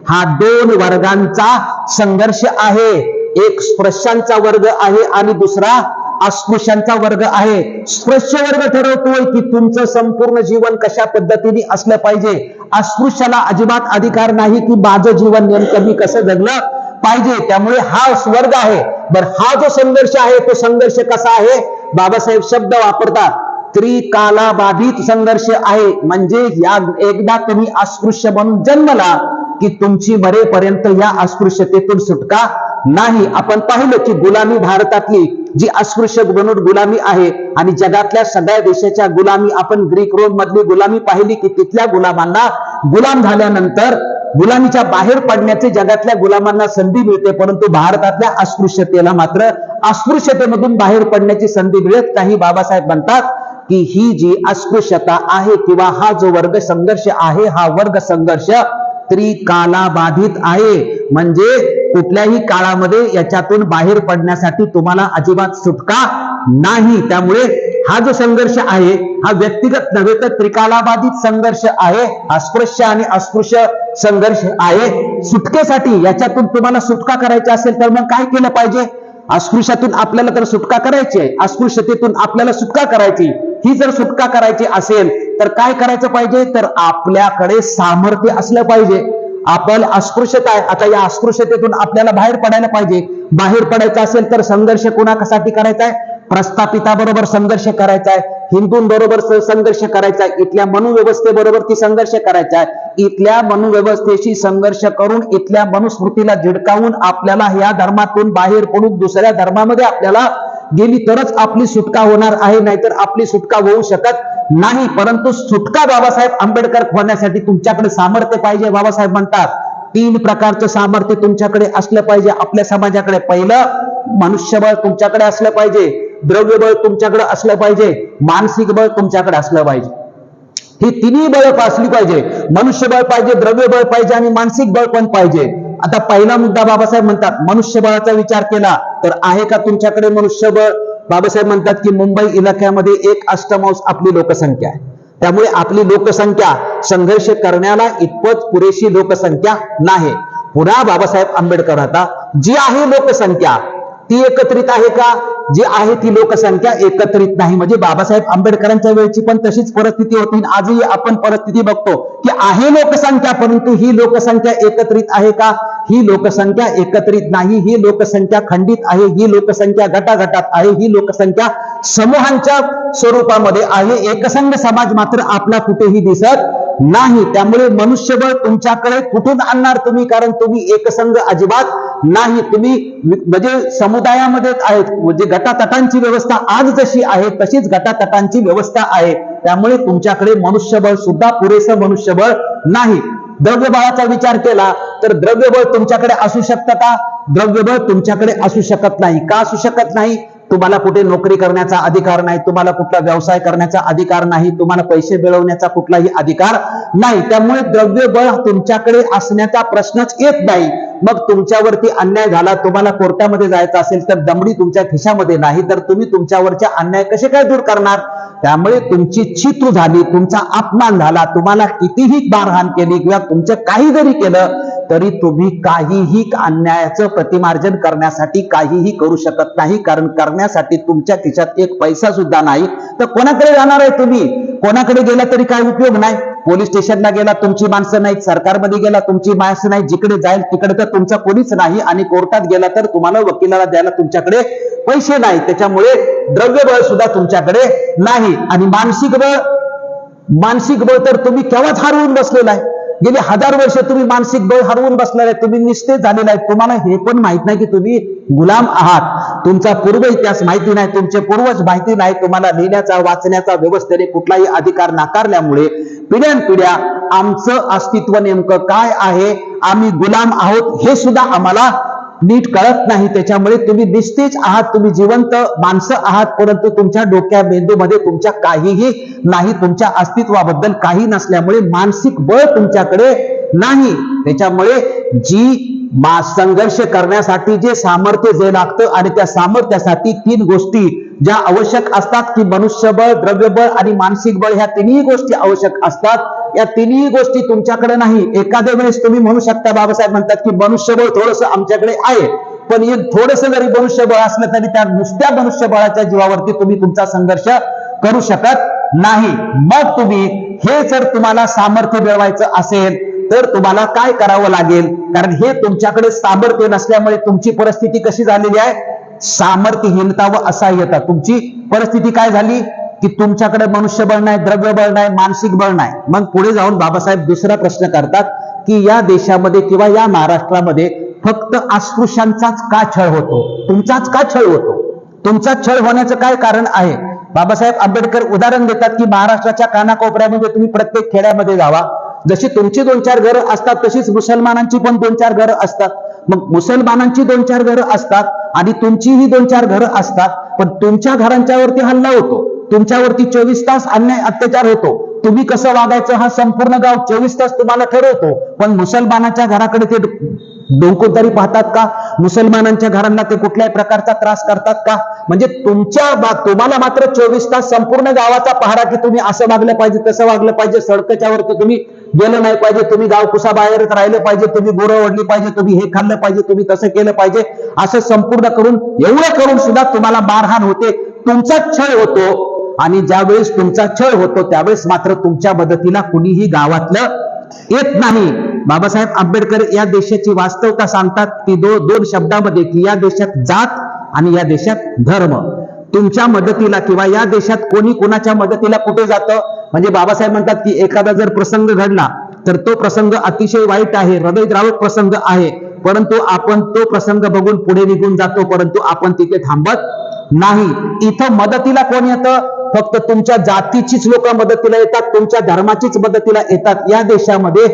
Speaker 1: हा दोन वर्गांचा संघर्ष आहे. एक स्पृश्यांचा वर्ग आहे आणि दुसरा अस्पृश्यांचा वर्ग आहे. स्पृश्य वर्ग ठरवतोय की तुमचं संपूर्ण जीवन कशा पद्धतीने असलं पाहिजे. अस्पृश्याला अजिबात अधिकार नाही की माझं जीवन नेमकं मी कसं जगलं पाहिजे. त्यामुळे हा वर्ग आहे. बरं, हा जो संघर्ष आहे तो संघर्ष कसा आहे? बाबासाहेब शब्द वापरतात, त्रिकालाबाधित संघर्ष आहे. म्हणजे या एकदा तुम्ही अस्पृश्य म्हणून जन्मला की तुमची मरेपर्यंत या अस्पृश्यतेतून सुटका नाही. आपण पाहिलं की गुलामी भारतातली जी अस्पृश्य बनून गुलामी आहे आणि जगातल्या सगळ्या देशाच्या गुलामी, आपण ग्रीक रोम मधली गुलामी पाहिली की तिथल्या गुलामांना गुलाम झाल्यानंतर गुलामीच्या बाहेर पडण्याचे जगातल्या गुलामांना संधी मिळते, परंतु भारतातल्या अस्पृश्यतेला मात्र अस्पृश्यतेमधून बाहेर पडण्याची संधी मिळत नाही. बाबासाहेब म्हणतात की ही जी अस्पृश्यता आहे किंवा हा जो वर्ग संघर्ष आहे, हा वर्ग संघर्ष त्रिकालाबाधित आहे. म्हणजे कुठल्याही काळामध्ये याच्यातून बाहेर पडण्यासाठी तुम्हाला अजिबात सुटका नाही. त्यामुळे हा जो संघर्ष आहे हा व्यक्तिगत नव्हे तर त्रिकालाबाधित संघर्ष आहे. अस्पृश्य आणि अस्पृश्य संघर्ष आहे. सुटकेसाठी याच्यातून तुम्हाला सुटका करायची असेल तर मग काय केलं पाहिजे? अस्पृश्यातून आपल्याला तर सुटका करायची आहे, अस्पृश्यतेतून आपल्याला सुटका करायची. ही जर सुटका करायची असेल तर काय करायचं पाहिजे? तर आपल्याकडे सामर्थ्य असलं पाहिजे. आपण अस्पृश्यता आहे, आता या अस्पृश्यतेतून आपल्याला बाहेर पडायला पाहिजे. बाहेर पडायचं असेल तर संघर्ष कोणासाठी करायचा आहे? प्रस्थापिताबरोबर संघर्ष करायचा आहे, हिंदूंबरोबर संघर्ष करायचा आहे, इथल्या मनुव्यवस्थेबरोबर ती संघर्ष करायचा आहे. इथल्या मनुव्यवस्थेशी संघर्ष करून इथल्या मनुस्मृतीला झिडकावून आपल्याला या धर्मातून बाहेर पडून दुसऱ्या धर्मामध्ये आपल्याला गेली तरच आपली सुटका होणार आहे, नाहीतर आपली सुटका होऊ शकत नाही. परंतु सुटका बाबासाहेब आंबेडकर होण्यासाठी तुमच्याकडे सामर्थ्य पाहिजे. बाबासाहेब म्हणतात 3 प्रकारचं सामर्थ्य तुमच्याकडे असलं पाहिजे आपल्या समाजाकडे. पहिलं, मनुष्यबळ तुमच्याकडे असलं पाहिजे, द्रव्यबळ तुमच्याकडे असलं पाहिजे, मानसिक बळ तुमच्याकडे असलं पाहिजे. ही तिन्ही बळ असली पाहिजे. मनुष्यबळ पाहिजे, द्रव्यबळ पाहिजे आणि मानसिक बळ पण पाहिजे. आता पहिला मुद्दा बाबासाहेब म्हणतात, मनुष्यबळाचा विचार केला तर आहे का तुमच्याकडे मनुष्यबळ? बाबासाहेब म्हणतात की मुंबई इलाक्यामध्ये 1/8 आपली लोकसंख्या आहे. त्यामुळे आपली लोकसंख्या संघर्ष करण्याला इतपत पुरेशी लोकसंख्या नाही. पुन्हा बाबासाहेब आंबेडकर आता जी आहे लोकसंख्या ती एकत्रित आहे का? जी आहे ती लोकसंख्या एकत्रित नाही. म्हणजे बाबासाहेब आंबेडकरांच्या वेळची पण तशीच परिस्थिती होती. आजही आपण परिस्थिती बघतो की आहे लोकसंख्या, परंतु ही लोकसंख्या एकत्रित आहे का? ही लोकसंख्या एकत्रित नाही. ही लोकसंख्या खंडित आहे. ही लोकसंख्या गटागटात आहे. ही लोकसंख्या समूहांच्या स्वरूपामध्ये आहे. एकसंघ समाज मात्र आपला कुठेही दिसत नाही. त्यामुळे मनुष्यबळ तुमच्याकडे कुठून आणणार तुम्ही? कारण तुम्ही एकसंघ अजिबात नाही. तुम्ही म्हणजे समुदायामध्येच आहेत. म्हणजे गटातटांची व्यवस्था आज जशी आहे तशीच गटातटांची व्यवस्था आहे. त्यामुळे तुमच्याकडे मनुष्यबळ सुद्धा पुरेसं मनुष्यबळ नाही. द्रव्यबळाचा विचार केला तर द्रव्यबळ तुमच्याकडे असू शकतं का? द्रव्यबळ तुमच्याकडे असू शकत नाही. का असू शकत नाही? तुम्हाला कुठे नोकरी करण्याचा अधिकार नाही, तुम्हाला कुठला व्यवसाय करण्याचा अधिकार नाही, तुम्हाला पैसे मिळवण्याचा कुठलाही अधिकार नाही. त्यामुळे द्रव्यबळ तुमच्याकडे असण्याचा प्रश्नच येत नाही. मग तुमच्यावरती अन्याय झाला, तुम्हाला कोर्टामध्ये जायचं असेल तर दमडी तुमच्या खिशामध्ये नाही, तर तुम्ही तुमच्यावरच्या अन्याय कसे काय दूर करणार? त्यामुळे तुमची चितू झाली, तुमचा अपमान झाला, तुम्हाला कितीही मारहाण केली किंवा तुमचं काही जरी केलं तरी तुम्ही काहीही अन्यायाचं प्रतिमार्जन करण्यासाठी काहीही करू शकत नाही. कारण करण्यासाठी तुमच्या खिशात एक पैसा सुद्धा नाही. तर कोणाकडे जाणार आहे तुम्ही? कोणाकडे गेला तरी काय उपयोग नाही. पोलीस स्टेशनला गेला तुमची माणसं नाहीत, सरकारमध्ये गेला तुमची माणसं नाही, जिकडे जाईल तिकडे तर तुमचं कोणीच नाही, आणि कोर्टात गेला तर तुम्हाला वकिलाला द्यायला तुमच्याकडे पैसे नाही. त्याच्यामुळे द्रव्यबळ सुद्धा तुमच्याकडे नाही. आणि मानसिक बळ तर तुम्ही केव्हाच हरवून बसलेला आहे.
Speaker 2: गेली 1000 वर्ष तुम्ही मानसिक बळ हरवून बसलेले आहे, तुम्ही निस्तेज झालेला आहे. तुम्हाला हे पण माहित नाही की तुम्ही गुलाम आहात. तुमचा पूर्व इतिहास माहिती नाही, तुमचे पूर्वज माहिती नाही. तुम्हाला लिहिण्याचा वाचण्याचा व्यवस्थेने कुठलाही अधिकार नाकारल्यामुळे पिढ्यानपिढ्या आमचं अस्तित्व नेमकं काय आहे, आम्ही गुलाम आहोत हे सुद्धा आम्हाला नीट कळत नाही. त्याच्यामुळे तुम्ही निस्तेज आहात, तुम्ही जिवंत माणसं आहात, परंतु तुमच्या डोक्या मेंदूमध्ये तुमच्या काहीही नाही, तुमच्या अस्तित्वाबद्दल काही नसल्यामुळे मानसिक बळ तुमच्याकडे नाही. त्याच्यामुळे जी संघर्ष करण्यासाठी जे सामर्थ्य जे लागतं आणि त्या सामर्थ्यासाठी 3 गोष्टी ज्या आवश्यक असतात की मनुष्यबळ, द्रव्यबळ आणि मानसिक बळ, ह्या 3ही गोष्टी आवश्यक असतात. या 3ही गोष्टी तुमच्याकडे नाही. एखाद्या वेळेस तुम्ही म्हणू शकता, बाबासाहेब म्हणतात की मनुष्यबळ थोडस आमच्याकडे आहे, पण हे थोडस जरी मनुष्यबळ असलं तरी त्या नुसत्या मनुष्यबळाच्या जीवावरती तुम्ही तुमचा संघर्ष करू शकत नाही. मग तुम्ही हे जर तुम्हाला सामर्थ्य मिळवायचं असेल तर तुम्हाला काय करावं लागेल, कारण हे तुमच्याकडे सामर्थ्य नसल्यामुळे तुमची परिस्थिती कशी झालेली आहे, सामर्थ्यहीनता व असहाय्यता. तुमची परिस्थिती काय झाली की तुमच्याकडे मनुष्यबळ नाही, द्रव्यबळ नाही, मानसिक बळ नाही. मग पुढे जाऊन बाबासाहेब दुसरा प्रश्न करतात की या देशामध्ये किंवा या महाराष्ट्रामध्ये फक्त अस्पृश्यांचाच का छळ होतो, तुमचाच का छळ होतो, तुमचा छळ होण्याचं काय कारण आहे. बाबासाहेब आंबेडकर उदाहरण देतात की महाराष्ट्राच्या कानाकोपऱ्यामध्ये तुम्ही प्रत्येक खेड्यामध्ये जावा, जशी तुमची 2-4 घरं असतात तशीच मुसलमानांची पण 2-4 घरं असतात. मग मुसलमानांची 2-4 घरं असतात आणि तुमचीही 2-4 घरं असतात, पण तुमच्या घरांच्यावरती हल्ला होतो, तुमच्यावरती 24 तास अन्याय अत्याचार होतो. तुम्ही कसं वागायचं हा संपूर्ण गाव 24 तास तुम्हाला ठरवतो, पण मुसलमानाच्या घराकडे ते डोकं तरी पाहतात का, मुसलमानांच्या घरांना ते कुठल्याही प्रकारचा त्रास करतात का. म्हणजे तुम्हाला मात्र 24 तास संपूर्ण गावाचा पहारा की तुम्ही असं वागलं पाहिजे, तसं वागलं पाहिजे, सडकच्या वरती तुम्ही गेलं नाही पाहिजे, तुम्ही गावकुसा बाहेरच राहिलं पाहिजे, तुम्ही बोरं ओढली पाहिजे, तुम्ही हे खाल्लं पाहिजे, तुम्ही तसं केलं पाहिजे, असं संपूर्ण करून एवढं करून सुद्धा तुम्हाला मारहाण होते, तुमचा छळ होतो. आणि ज्यावेळेस तुमचा छळ होतो त्यावेळेस मात्र तुमच्या मदतीला कुणीही गावातलं येत नाही. बाबासाहेब आंबेडकर या देशाची वास्तवता सांगतात की 2 शब्दामध्ये की या देशात जात आणि या देशात धर्म. तुमच्या मदतीला किंवा या देशात कोणी कोणाच्या मदतीला कुठे जातं, म्हणजे बाबासाहेब म्हणतात की एखादा जर प्रसंग घडला तर तो प्रसंग अतिशय वाईट आहे, हृदयद्रावक प्रसंग आहे, परंतु आपण तो प्रसंग बघून पुढे निघून जातो, परंतु आपण तिथे थांबत नाही. इथं मदतीला कोण येतं, फक्त तुमच्या जातीचीच लोक मदतीला येतात, तुमच्या धर्माचीच मदतीला येतात. या देशामध्ये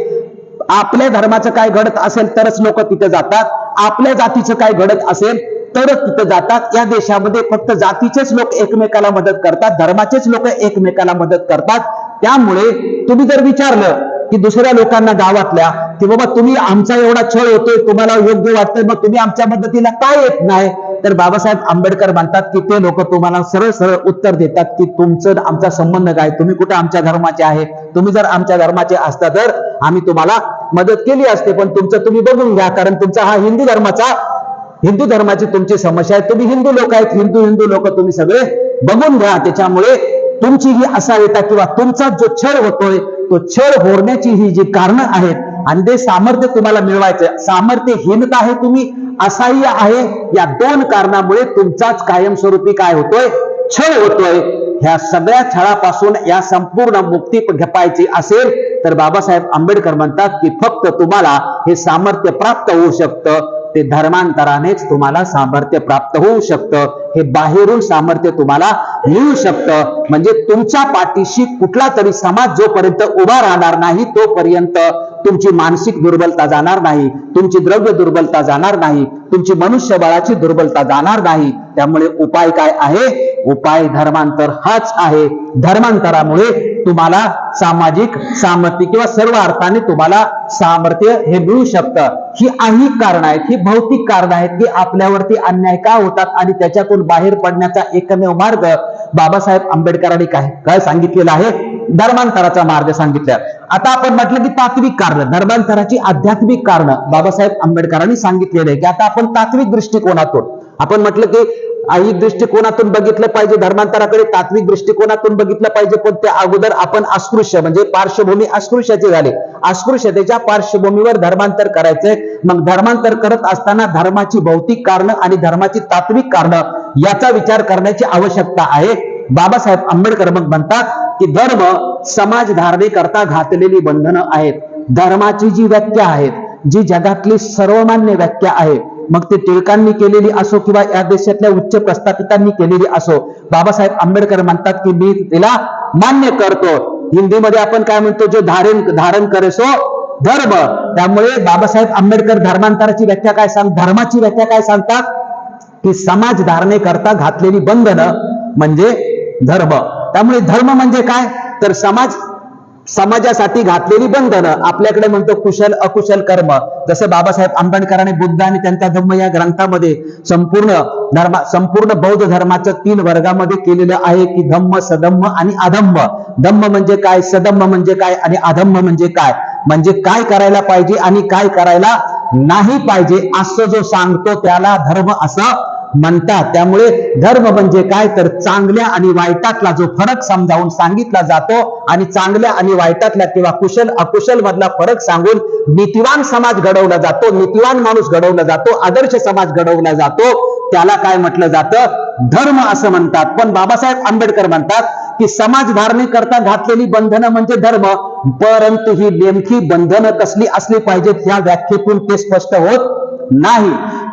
Speaker 2: आपल्या धर्माचं काय घडत असेल तरच लोक तिथे जातात, आपल्या जातीचं काय घडत असेल तरच तिथे जातात. या देशामध्ये फक्त जातीचेच लोक एकमेकाला मदत करतात, धर्माचेच लोक एकमेकाला मदत करतात. त्यामुळे तुम्ही जर विचारलं की दुसऱ्या लोकांना गावातल्या की बाबा तुम्ही आमचा एवढा छळ होतोय, तुम्हाला योग्य वाटतंय, मग तुम्ही आमच्या मदतीला काय येत नाही, तर बाबासाहेब आंबेडकर म्हणतात की ते लोक तुम्हाला सरळ सरळ उत्तर देतात की तुमचं आमचा संबंध काय, तुम्ही कुठे आमच्या धर्माचे आहे, तुम्ही जर आमच्या धर्माचे असता तर आम्ही तुम्हाला मदत केली असते, पण तुमचं तुम्ही बघून घ्या, कारण तुमचा हा हिंदू धर्माची तुमची समस्या आहे, तुम्ही हिंदू लोक आहेत, हिंदू लोक तुम्ही सगळे बघून घ्या. त्याच्यामुळे तुमची ही असहाय्यता किंवा तुमचा जो छळ होतोय तो छळ होण्याची ही जी कारणं आहेत आणि ते सामर्थ्य तुम्हाला मिळवायचं, सामर्थ्यहीनता आहे, तुम्ही असहाय्य आहे, या 2 कारणामुळे तुमचाच कायमस्वरूपी काय होतोय, छळ होतोय. ह्या सगळ्या छळापासून या संपूर्ण मुक्ती पाहायची असेल तर बाबासाहेब आंबेडकर म्हणतात की फक्त तुम्हाला हे सामर्थ्य प्राप्त होऊ शकतं, ते धर्मांतरानेच तुम्हाला सामर्थ्य प्राप्त होऊ शकतं, हे बाहेरून सामर्थ्य तुम्हाला मिळू शकतं. म्हणजे तुमच्या पाठीशी कुठला तरी समाज जोपर्यंत उभा राहणार नाही तोपर्यंत तुमची मानसिक दुर्बलता जाणार नाही, तुमची द्रव्य दुर्बलता जाणार नाही, तुमची मनुष्यबळाची दुर्बलता जाणार नाही. त्यामुळे उपाय काय आहे, उपाय धर्मांतर हाच आहे. धर्मांतरामुळे तुम्हाला सामाजिक सामर्थ्य किंवा सर्व अर्थाने तुम्हाला सामर्थ्य हे मिळू शकतं. ही अनेक कारण आहेत, ही भौतिक कारण आहेत की आपल्यावरती अन्याय का होतात आणि त्याच्यातून बाहेर पडण्याचा एकमेव मार्ग बाबासाहेब आंबेडकरांनी काय सांगितलेला आहे, धर्मांतराचा मार्ग सांगितला. आता आपण म्हटलं की तात्विक कारण, धर्मांतराची आध्यात्मिक कारण बाबासाहेब आंबेडकरांनी सांगितलेले आहे की आता आपण तात्विक दृष्टिकोनातून आपण म्हटलं की ऐहिक दृष्टिकोनातून बघितलं पाहिजे, धर्मांतराकडे तात्विक दृष्टिकोनातून बघितलं पाहिजे. पण त्या अगोदर आपण अस्पृश्य म्हणजे पार्श्वभूमी अस्पृश्याचे झाले, अस्पृश्यतेच्या पार्श्वभूमीवर धर्मांतर करायचंय. मग धर्मांतर करत असताना धर्माची भौतिक कारणं आणि धर्माची तात्विक कारणं याचा विचार करण्याची आवश्यकता आहे. बाबासाहेब आंबेडकर मग म्हणतात की धर्म समाज धारणेकरता घातलेली बंधनं आहेत. धर्माची जी व्याख्या आहे, जी जगातली सर्वमान्य व्याख्या आहे, मग ते टिळकांनी केलेली असो किंवा या देशातल्या उच्च प्रस्थापितांनी केलेली असो, बाबासाहेब आंबेडकर म्हणतात की मी तिला मान्य करतो. हिंदीमध्ये आपण काय म्हणतो, जो धारण करे सो धर्म. त्यामुळे बाबासाहेब आंबेडकर धर्मांतराची व्याख्या काय धर्माची व्याख्या काय सांगतात की समाज धारणेकरता घातलेली बंधनं म्हणजे धर्म. त्यामुळे धर्म म्हणजे काय तर समाजासाठी घातलेली बंधनं. आपल्याकडे म्हणतो कुशल अकुशल कर्म. जसं बाबासाहेब आंबेडकरांनी बुद्ध आणि त्यांचा धम्म या ग्रंथामध्ये संपूर्ण बौद्ध धर्माचं 3 वर्गामध्ये केलेलं आहे की धम्म, सधम्म आणि अधम्म. धम्म म्हणजे काय, सधम्म म्हणजे काय आणि अधम्म म्हणजे काय, म्हणजे काय करायला पाहिजे आणि काय करायला नाही पाहिजे असं जो सांगतो त्याला धर्म असं म्हणतात. त्यामुळे धर्म म्हणजे काय तर चांगल्या आणि वाईटातला जो फरक समजावून सांगितला जातो आणि चांगल्या आणि वाईटातला किंवा कुशल अकुशल मधला फरक सांगून नीतिवान समाज घडवला जातो, नीतिवान माणूस घडवला जातो, आदर्श समाज घडवला जातो, त्याला काय म्हटलं जातं धर्म असं म्हणतात. पण बाबासाहेब आंबेडकर म्हणतात की समाज धारणेकरता घातलेली बंधनं म्हणजे धर्म, परंतु ही नेमकी बंधनं कसली असली पाहिजेत ह्या व्याख्येतून ते स्पष्ट होत नाही.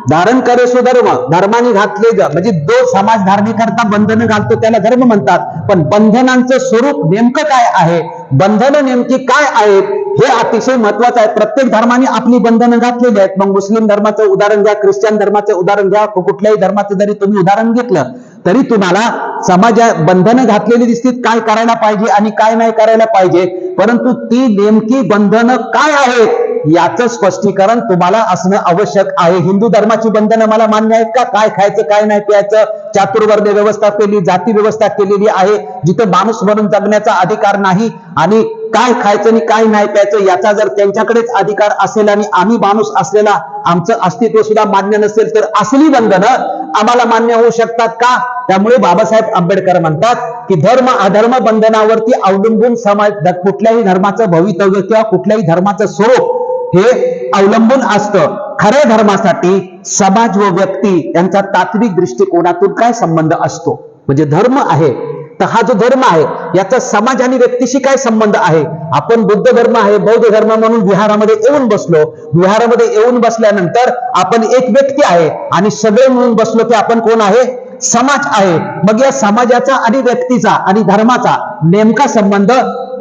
Speaker 2: धारण करे सो धर्म, धर्माने घातले म्हणजे जो समाज धारणेकरता बंधनं घालतो त्याला धर्म म्हणतात. पण बंधनांचं स्वरूप नेमकं काय आहे, बंधनं नेमकी काय आहेत हे अतिशय महत्वाचं आहे. प्रत्येक धर्माने आपली बंधनं घातलेली आहेत. मग मुस्लिम धर्माचं उदाहरण घ्या, ख्रिश्चन धर्माचं उदाहरण घ्या, कुठल्याही धर्माचं जरी तुम्ही उदाहरण घेतलं तरी तुम्हाला समाजा बंधनं घातलेली दिसतील, काय करायला पाहिजे आणि काय नाही करायला पाहिजे. परंतु ती नेमकी बंधनं काय आहेत याचं स्पष्टीकरण तुम्हाला असणं आवश्यक आहे. हिंदू धर्माची बंधनं मला मान्य आहेत का, काय खायचं काय नाही प्यायचं, चातुर्वर्ण्य व्यवस्था केली, जाती व्यवस्था केलेली आहे, जिथं माणूस म्हणून जगण्याचा अधिकार नाही आणि काय खायचं आणि काय नाही प्यायचं याचा जर त्यांच्याकडेच अधिकार असेल आणि आम्ही माणूस असलेला आमचं अस्तित्व सुद्धा मान्य नसेल तर असली बंधनं आम्हाला मान्य होऊ शकतात का. त्यामुळे बाबासाहेब आंबेडकर म्हणतात की धर्म अधर्म बंधनावरती अवलंबून समाज कुठल्याही धर्माचं भवितव्य किंवा कुठल्याही धर्माचं स्वरूप हे अवलंबून असतं. खऱ्या धर्मासाठी समाज व व्यक्ती यांचा तात्विक दृष्टिकोनातून काय संबंध असतो, म्हणजे धर्म आहे तर हा जो धर्म आहे याचा समाज आणि व्यक्तीशी काय संबंध आहे. आपण बुद्ध धर्म आहे, बौद्ध धर्म म्हणून विहारामध्ये येऊन बसलो, विहारामध्ये येऊन बसल्यानंतर आपण एक व्यक्ती आहे आणि सगळे म्हणून बसलो की आपण कोण आहे, समाज आहे. मग या समाजाचा आणि व्यक्तीचा आणि धर्माचा नेमका संबंध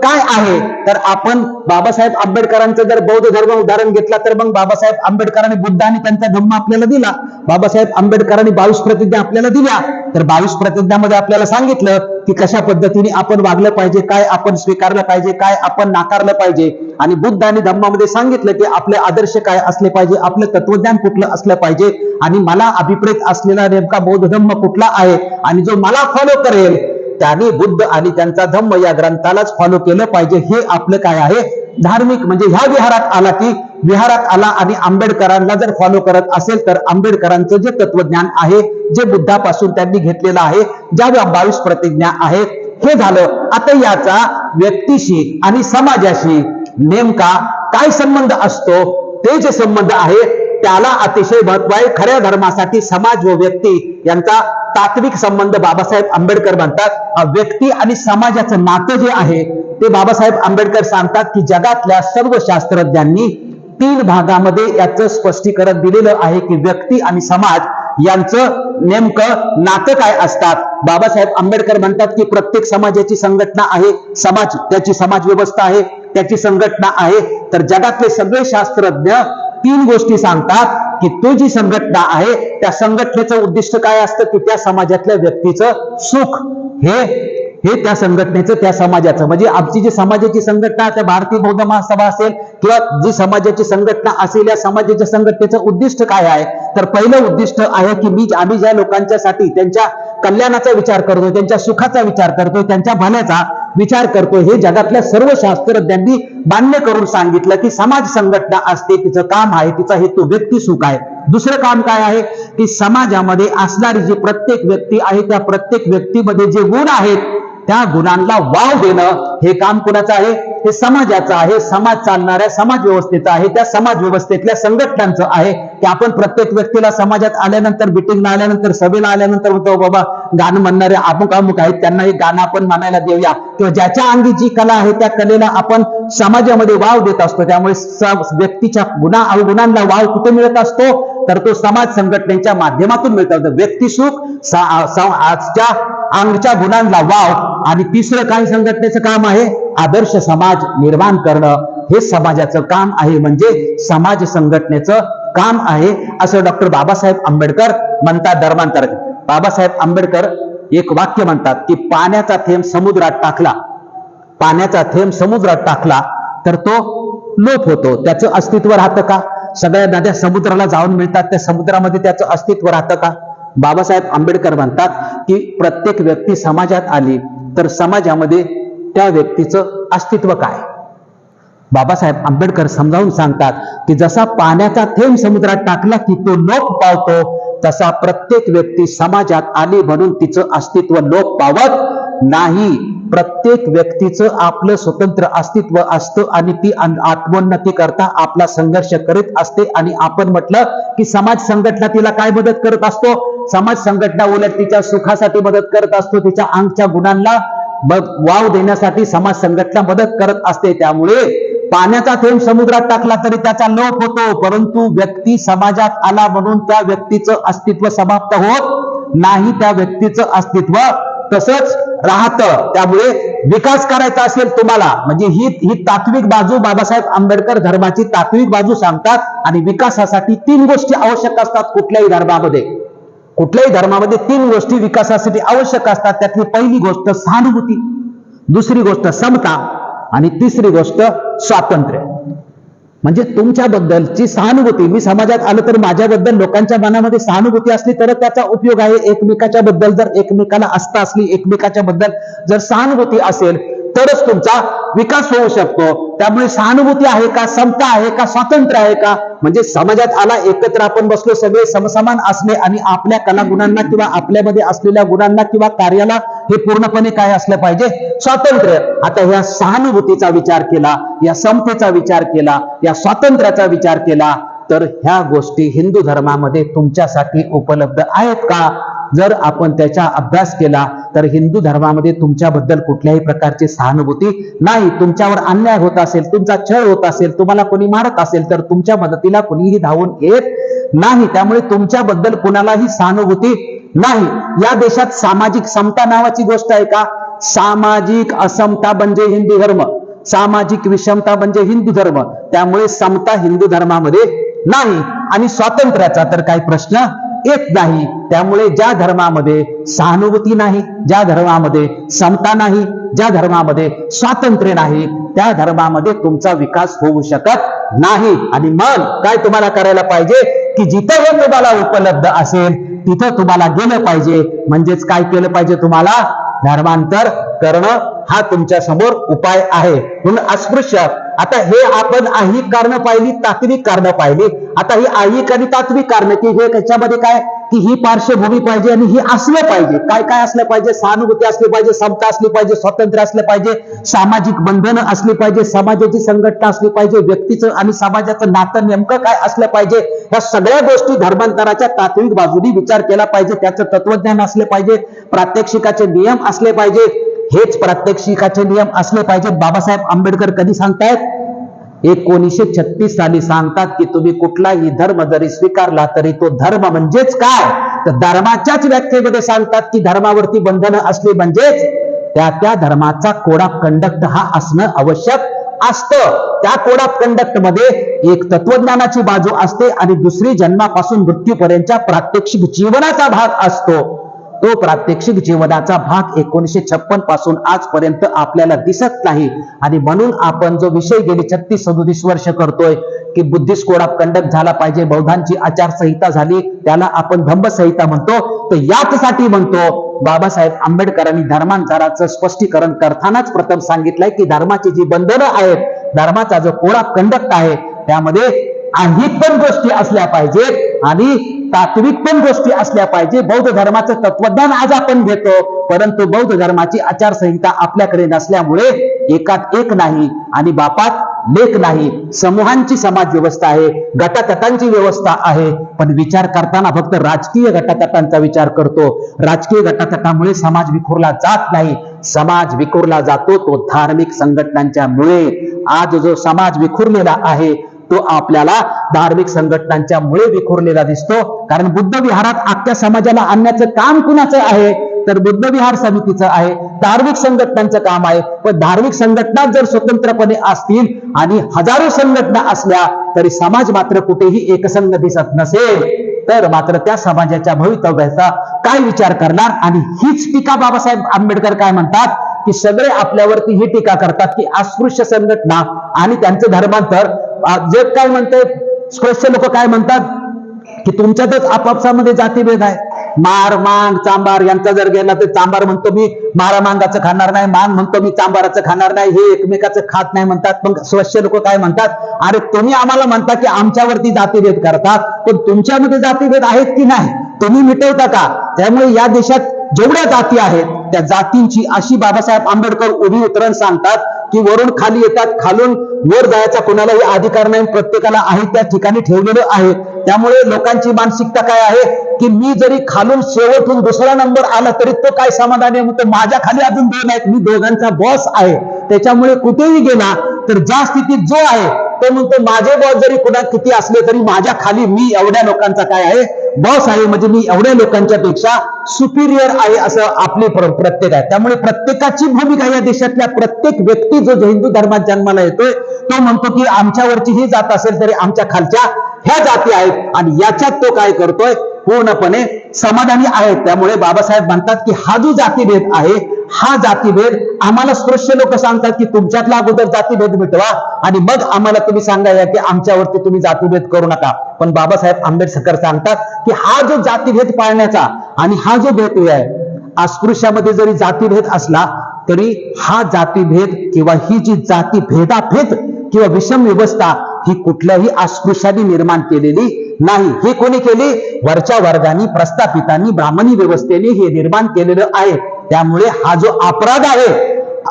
Speaker 2: काय आहे तर आपण बाबासाहेब आंबेडकरांचं जर बौद्ध धर्म उदाहरण घेतला तर मग बाबासाहेब आंबेडकरांनी बुद्ध आणि त्यांचा धम्म आपल्याला दिला. बाबासाहेब आंबेडकरांनी 22 प्रतिज्ञा आपल्याला दिल्या. तर 22 प्रतिज्ञामध्ये आपल्याला सांगितलं की कशा पद्धतीने आपण वागलं पाहिजे, काय आपण स्वीकारलं पाहिजे, काय आपण नाकारलं पाहिजे. आणि बुद्ध आणि धम्मामध्ये सांगितलं की आपले आदर्श काय असले पाहिजे, आपलं तत्वज्ञान कुठलं असलं पाहिजे आणि मला अभिप्रेत असलेला नेमका बौद्ध धम्म कुठला आहे आणि जो मला फॉलो करेल त्याने बुद्ध आणि त्यांचा धम्म या ग्रंथालाच फॉलो केलं पाहिजे. हे आपलं काय आहे धार्मिक. म्हणजे ह्या विहारात आला की विहारात आला आणि आंबेडकरांना जर फॉलो करत असेल तर आंबेडकरांचं जे तत्वज्ञान आहे, जे बुद्धापासून त्यांनी घेतलेलं आहे, ज्या 22 प्रतिज्ञा आहेत हे झालं. आता याचा व्यक्तीशी आणि समाजाशी नेमका काय संबंध असतो, ते जे संबंध आहे त्याला अतिशय महत्व आहे. खऱ्या धर्मासाठी समाज व व्यक्ती यांचा तात्विक संबंध बाबासाहेब आंबेडकर म्हणतात. व्यक्ती आणि समाजाचं नातं जे आहे ते बाबासाहेब आंबेडकर सांगतात की जगातल्या सर्व शास्त्रज्ञांनी 3 भागामध्ये याचं स्पष्टीकरण दिलेलं आहे की व्यक्ती आणि समाज यांचं नेमकं नातं काय असतात. बाबासाहेब आंबेडकर म्हणतात की प्रत्येक समाजाची संघटना आहे, समाज त्याची समाज व्यवस्था आहे, त्याची संघटना आहे. तर जगातले सगळे शास्त्रज्ञ 3 गोष्टी सांगतात की तो जी संघटना आहे त्या संघटनेचं उद्दिष्ट काय असतं की त्या समाजातल्या व्यक्तीचं सुख हे त्या संघटनेचं त्या समाजाचं. म्हणजे आमची जी समाजाची संघटना त्या भारतीय बौद्ध महासभा असेल किंवा जी समाजाची संघटना असेल या समाजाच्या संघटनेचं उद्दिष्ट काय आहे तर पहिलं उद्दिष्ट आहे की आम्ही ज्या लोकांच्यासाठी त्यांच्या कल्याणाचा विचार करतोय, त्यांच्या सुखाचा विचार करतोय, त्यांच्या भल्याचा विचार करतोय. हे जगातल्या सर्व शास्त्रज्ञांनी मान्य करून सांगितलं की समाज संघटना असते, तिचं काम आहे, तिचा हेतू व्यक्ती सुख आहे. दुसरं काम काय आहे की समाजामध्ये असणारी जी प्रत्येक व्यक्ती आहे त्या प्रत्येक व्यक्तीमध्ये जे गुण आहेत त्या गुणांना वाव देणं हे काम कुणाचं आहे, हे समाजाचं आहे. समाज चालणाऱ्या समाज व्यवस्थेचं आहे, त्या समाज व्यवस्थेतल्या संघटनांचं आहे. की आपण प्रत्येक व्यक्तीला समाजात आल्यानंतर, मिटिंगला आल्यानंतर, सभेला आल्यानंतर म्हणतो बाबा गाणं म्हणणारे अमुक अमुक आहेत, त्यांना एक गाणं आपण म्हणायला देऊया, किंवा ज्याच्या अंगी जी कला आहे त्या कलेला आपण समाजामध्ये वाव देत असतो. त्यामुळे व्यक्तीच्या अवगुणांना वाव कुठे मिळत असतो, तर तो समाज संघटनेच्या माध्यमातून मिळतात. व्यक्तिसुख, आजच्या अंगच्या गुणांना वाव, आणि तिसरं काय संघटनेचं काम आहे, आदर्श समाज निर्माण करणं, हे समाजाचं काम आहे, म्हणजे समाज संघटनेचं काम आहे, असं डॉक्टर बाबासाहेब आंबेडकर म्हणतात. धर्मांतरात बाबासाहेब आंबेडकर एक वाक्य म्हणतात की पाण्याचा थेंब समुद्रात टाकला, पाण्याचा थेंब समुद्रात टाकला तर तो लोप होतो, त्याचं अस्तित्व राहतं का? सगळ्या नद्या समुद्राला जाऊन मिळतात, त्या समुद्रामध्ये त्याचं अस्तित्व राहतं का? बाबासाहेब आंबेडकर म्हणतात की प्रत्येक व्यक्ती समाजात आली तर समाजामध्ये त्या व्यक्तीचं अस्तित्व काय? बाबासाहेब आंबेडकर समजावून सांगतात की जसा पाण्याचा थेंब समुद्रात टाकला की तो लोप पावतो, तसा प्रत्येक व्यक्ती समाजात आली म्हणून तिचं अस्तित्व लोप पावत नाही. प्रत्येक व्यक्तीचं आपलं स्वतंत्र अस्तित्व असतं आणि ती आत्मोन्नती करता आपला संघर्ष करीत असते. आणि आपण म्हटलं की समाज संघटना तिला काय मदत करत असतो? समाज संघटना उलट तिच्या सुखासाठी मदत करत असतो, तिच्या अंगच्या गुणांना वाव देण्यासाठी समाज संघटना मदत करत असते. त्यामुळे पाण्याचा थेंब समुद्रात टाकला तरी त्याचा लोप होतो, परंतु व्यक्ती समाजात आला म्हणून त्या व्यक्तीचं अस्तित्व समाप्त होत नाही, त्या व्यक्तीचं अस्तित्व तसंच राहतं. त्यामुळे विकास करायचा असेल तुम्हाला, म्हणजे ही तात्विक बाजू बाबासाहेब आंबेडकर धर्माची तात्विक बाजू सांगतात. आणि विकासासाठी 3 गोष्टी आवश्यक असतात. कुठल्याही धर्मामध्ये 3 गोष्टी विकासासाठी आवश्यक असतात. त्यातली पहिली गोष्ट सहानुभूती, दुसरी गोष्ट समता, आणि तिसरी गोष्ट स्वातंत्र्य. म्हणजे तुमच्याबद्दलची सहानुभूती, मी समाजात आलो तर माझ्याबद्दल लोकांच्या मनामध्ये सहानुभूती असली तर त्याचा उपयोग आहे. एकमेकाच्या बद्दल जर एकमेकाला आस्था असली, एकमेकाच्या बद्दल जर सहानुभूती असेल तरच तुमचा विकास होऊ शकतो. त्यामुळे सहानुभूती आहे का, समता आहे का, स्वातंत्र्य आहे का? म्हणजे समाजात आला, एकत्र आपण बसलो, सगळे समसमान असणे आणि आपल्या कलागुणांना किंवा आपल्यामध्ये असलेल्या गुणांना किंवा कार्याला हे पूर्णपणे काय असलं पाहिजे, स्वातंत्र्य. आता ह्या सहानुभूतीचा विचार केला, या समतेचा विचार केला, या स्वातंत्र्याचा विचार केला तर ह्या गोष्टी हिंदू धर्मामध्ये तुमच्यासाठी उपलब्ध आहेत का? जर आपण त्याचा अभ्यास केला तर हिंदू धर्मामध्ये तुमच्याबद्दल कुठल्याही प्रकारची सहानुभूती नाही. तुमच्यावर अन्याय होत असेल, तुमचा छळ होत असेल, तुम्हाला कोणी मारत असेल तर तुमच्या मदतीला कोणीही धावून येत नाही. त्यामुळे तुमच्याबद्दल कुणालाही सहानुभूती नाही. या देशात सामाजिक समता नावाची गोष्ट आहे का? सामाजिक असमता म्हणजे हिंदू धर्म, सामाजिक विषमता म्हणजे हिंदू धर्म. त्यामुळे समता हिंदू धर्मामध्ये नाही. आणि स्वातंत्र्याचा तर काही प्रश्न येत नाही. त्यामुळे ज्या धर्मामध्ये सहानुभूती नाही, ज्या धर्मामध्ये समता नाही, ज्या धर्मामध्ये स्वातंत्र्य नाही, त्या धर्मामध्ये तुमचा विकास होऊ शकत नाही. आणि मग काय तुम्हाला करायला पाहिजे की जिथं हे तुम्हाला उपलब्ध असेल तिथं तुम्हाला गेलं पाहिजे. म्हणजेच काय केलं पाहिजे, तुम्हाला धर्मांतर करणं हा तुमच्या समोर उपाय आहे. म्हणून अस्पृश्य, आता हे आपण ऐहिक कारण पाहिली, तात्विक कारण पाहिली. आता ही ऐहिक आणि तात्विक कारण की हे त्याच्यामध्ये काय की ही पार्श्वभूमी पाहिजे आणि ही असलं पाहिजे. काय काय असलं पाहिजे? सहानुभूती असली पाहिजे, समता असली पाहिजे, स्वातंत्र्य असलं पाहिजे, सामाजिक बंधनं असली पाहिजे, समाजाची संघटना असली पाहिजे, व्यक्तीचं आणि समाजाचं नातं नेमकं काय असलं पाहिजे. ह्या सगळ्या गोष्टी धर्मांतराच्या तात्विक बाजूनी विचार केला पाहिजे. त्याचं तत्वज्ञान असले पाहिजे, प्रात्यक्षिकाचे नियम असले पाहिजे. हेच प्रात्यक्षिकाचे नियम असले पाहिजे. बाबासाहेब आंबेडकर कधी सांगतायत? 1936 साली सांगतात की तुम्ही कुठलाही धर्म जरी स्वीकारला तरी तो धर्म म्हणजेच काय, तर धर्माच्याच व्याख्येमध्ये सांगतात की धर्मावरती बंधनं असली म्हणजेच त्या धर्माचा कोड ऑफ कंडक्ट हा असणं आवश्यक असतं. त्या कोड ऑफ कंडक्ट मध्ये एक तत्वज्ञानाची बाजू असते आणि दुसरी जन्मापासून मृत्यूपर्यंतच्या प्रात्यक्षिक जीवनाचा भाग असतो. तो प्रात्यक्षिक जीवनाचा भाग 1956 पासून आजपर्यंत आपल्याला दिसत नाही. आणि म्हणून आपण जो विषय गेली 36-37 वर्ष करतोय की बुद्धिस्ट कोड ऑफ कंडक्ट झाला पाहिजे, बौद्धांची आचारसंहिता झाली, त्याला आपण धम्मसंहिता म्हणतो, तर याचसाठी म्हणतो बाबासाहेब आंबेडकरांनी धर्मांतराचं स्पष्टीकरण करतानाच प्रथम सांगितलंय की धर्माची जी बंधनं आहेत, धर्माचा जो कोड ऑफ कंडक्ट आहे त्यामध्ये ऐहिक पण गोष्टी असल्या पाहिजेत आणि तात्विक पण गोष्टी असल्या पाहिजे. बौद्ध धर्माचं तत्वज्ञान आज आपण घेतो, परंतु बौद्ध धर्माची आचारसंहिता आपल्याकडे नसल्यामुळे एकात एक नाही. आणि बापात लेख नाही. समूहांची समाज व्यवस्था आहे, गटातटांची व्यवस्था आहे. पण विचार करताना फक्त राजकीय गटातटांचा विचार करतो. राजकीय गटातटामुळे समाज विखुरला जात नाही. समाज विखुरला जातो तो धार्मिक संघटनांच्या मुळे. आज जो समाज विखुरलेला आहे तो आपल्याला धार्मिक संघटनांच्या मुळे विखुरलेला दिसतो. कारण बुद्ध विहारात अख्ख्या समाजाला आणण्याचं काम कुणाचं आहे? तर बुद्ध विहार समितीचं आहे, धार्मिक संघटनांचं काम आहे. पण धार्मिक संघटना जर स्वतंत्रपणे असतील आणि हजारो संघटना असल्या तरी समाज मात्र कुठेही एकसंघ दिसत नसेल तर मात्र त्या समाजाच्या भवितव्याचा काय विचार करणार? आणि हीच टीका बाबासाहेब आंबेडकर काय म्हणतात की सगळे आपल्यावरती ही टीका करतात की अस्पृश्य संघटना आणि त्यांचं धर्मांतर. जे काय म्हणते स्पृश्य लोक काय म्हणतात की तुमच्यातच आपापसामध्ये जातीभेद आहे. मार मांग चांबार यांचा जर गेला तर चांबार म्हणतो मी मारा मांगाचं खाणार नाही, मांग म्हणतो मी चांबाराचं खाणार नाही, हे एकमेकाचं खात नाही म्हणतात. मग स्वच्छ लोक काय म्हणतात, अरे तुम्ही आम्हाला म्हणता की आमच्यावरती जातीभेद करतात, पण तुमच्यामध्ये जातीभेद आहेत की नाही, तुम्ही मिटवता का? त्यामुळे या देशात जेवढ्या जाती आहेत त्या जातींची अशी बाबासाहेब आंबेडकर उभी उतरण सांगतात की वरून खाली येतात, खालून वर जायचा कोणालाही अधिकार नाही, प्रत्येकाला आहे त्या ठिकाणी ठेवलेलं आहे. त्यामुळे लोकांची मानसिकता काय आहे की मी जरी खालून शेवटून दुसरा नंबर आला तरी तो काय समाधानी म्हणतो, माझ्या खाली अजून दोन आहेत, मी दोघांचा बॉस आहे. त्याच्यामुळे कुठेही गेला तर ज्या स्थितीत जो आहे तो म्हणतो माझे बॉस जरी कुणा किती असले तरी माझ्या खाली मी एवढ्या लोकांचा काय आहे, बॉस आहे. म्हणजे मी एवढ्या लोकांच्या पेक्षा सुपिरियर आहे असं आपली प्रत्येक आहे. त्यामुळे प्रत्येकाची भूमिका या देशातल्या प्रत्येक व्यक्ती जो हिंदू धर्मात जन्माला येतोय तो म्हणतो की आमच्यावरची ही जात असेल तरी आमच्या खालच्या ह्या जाती आहेत. आणि याच्यात तो काय करतोय, पूर्णपणे समाधानी आहे. त्यामुळे बाबासाहेब म्हणतात की हा जो जातीभेद आहे हा जातीभेद आम्हाला स्पृश्य लोक सांगतात की तुमच्यातला अगोदर जातीभेद मिटवा आणि मग आम्हाला तुम्ही सांगायला की आमच्यावरती तुम्ही जातीभेद करू नका. पण बाबासाहेब आंबेडकर सांगतात की हा जो जातीभेद पाळण्याचा आणि हा जो भेद आहे, अस्पृश्यामध्ये जरी जातीभेद असला तरी हा जातीभेद किंवा ही जी जाती भेदाभेद किंवा विषम व्यवस्था ही कुठल्याही अस्पृश्याने निर्माण केलेली नाही. हे कोणी केली? वरच्या वर्गाने, प्रस्थापितांनी, ब्राह्मणी व्यवस्थेने हे निर्माण केलेलं आहे. त्यामुळे हा जो अपराध आहे,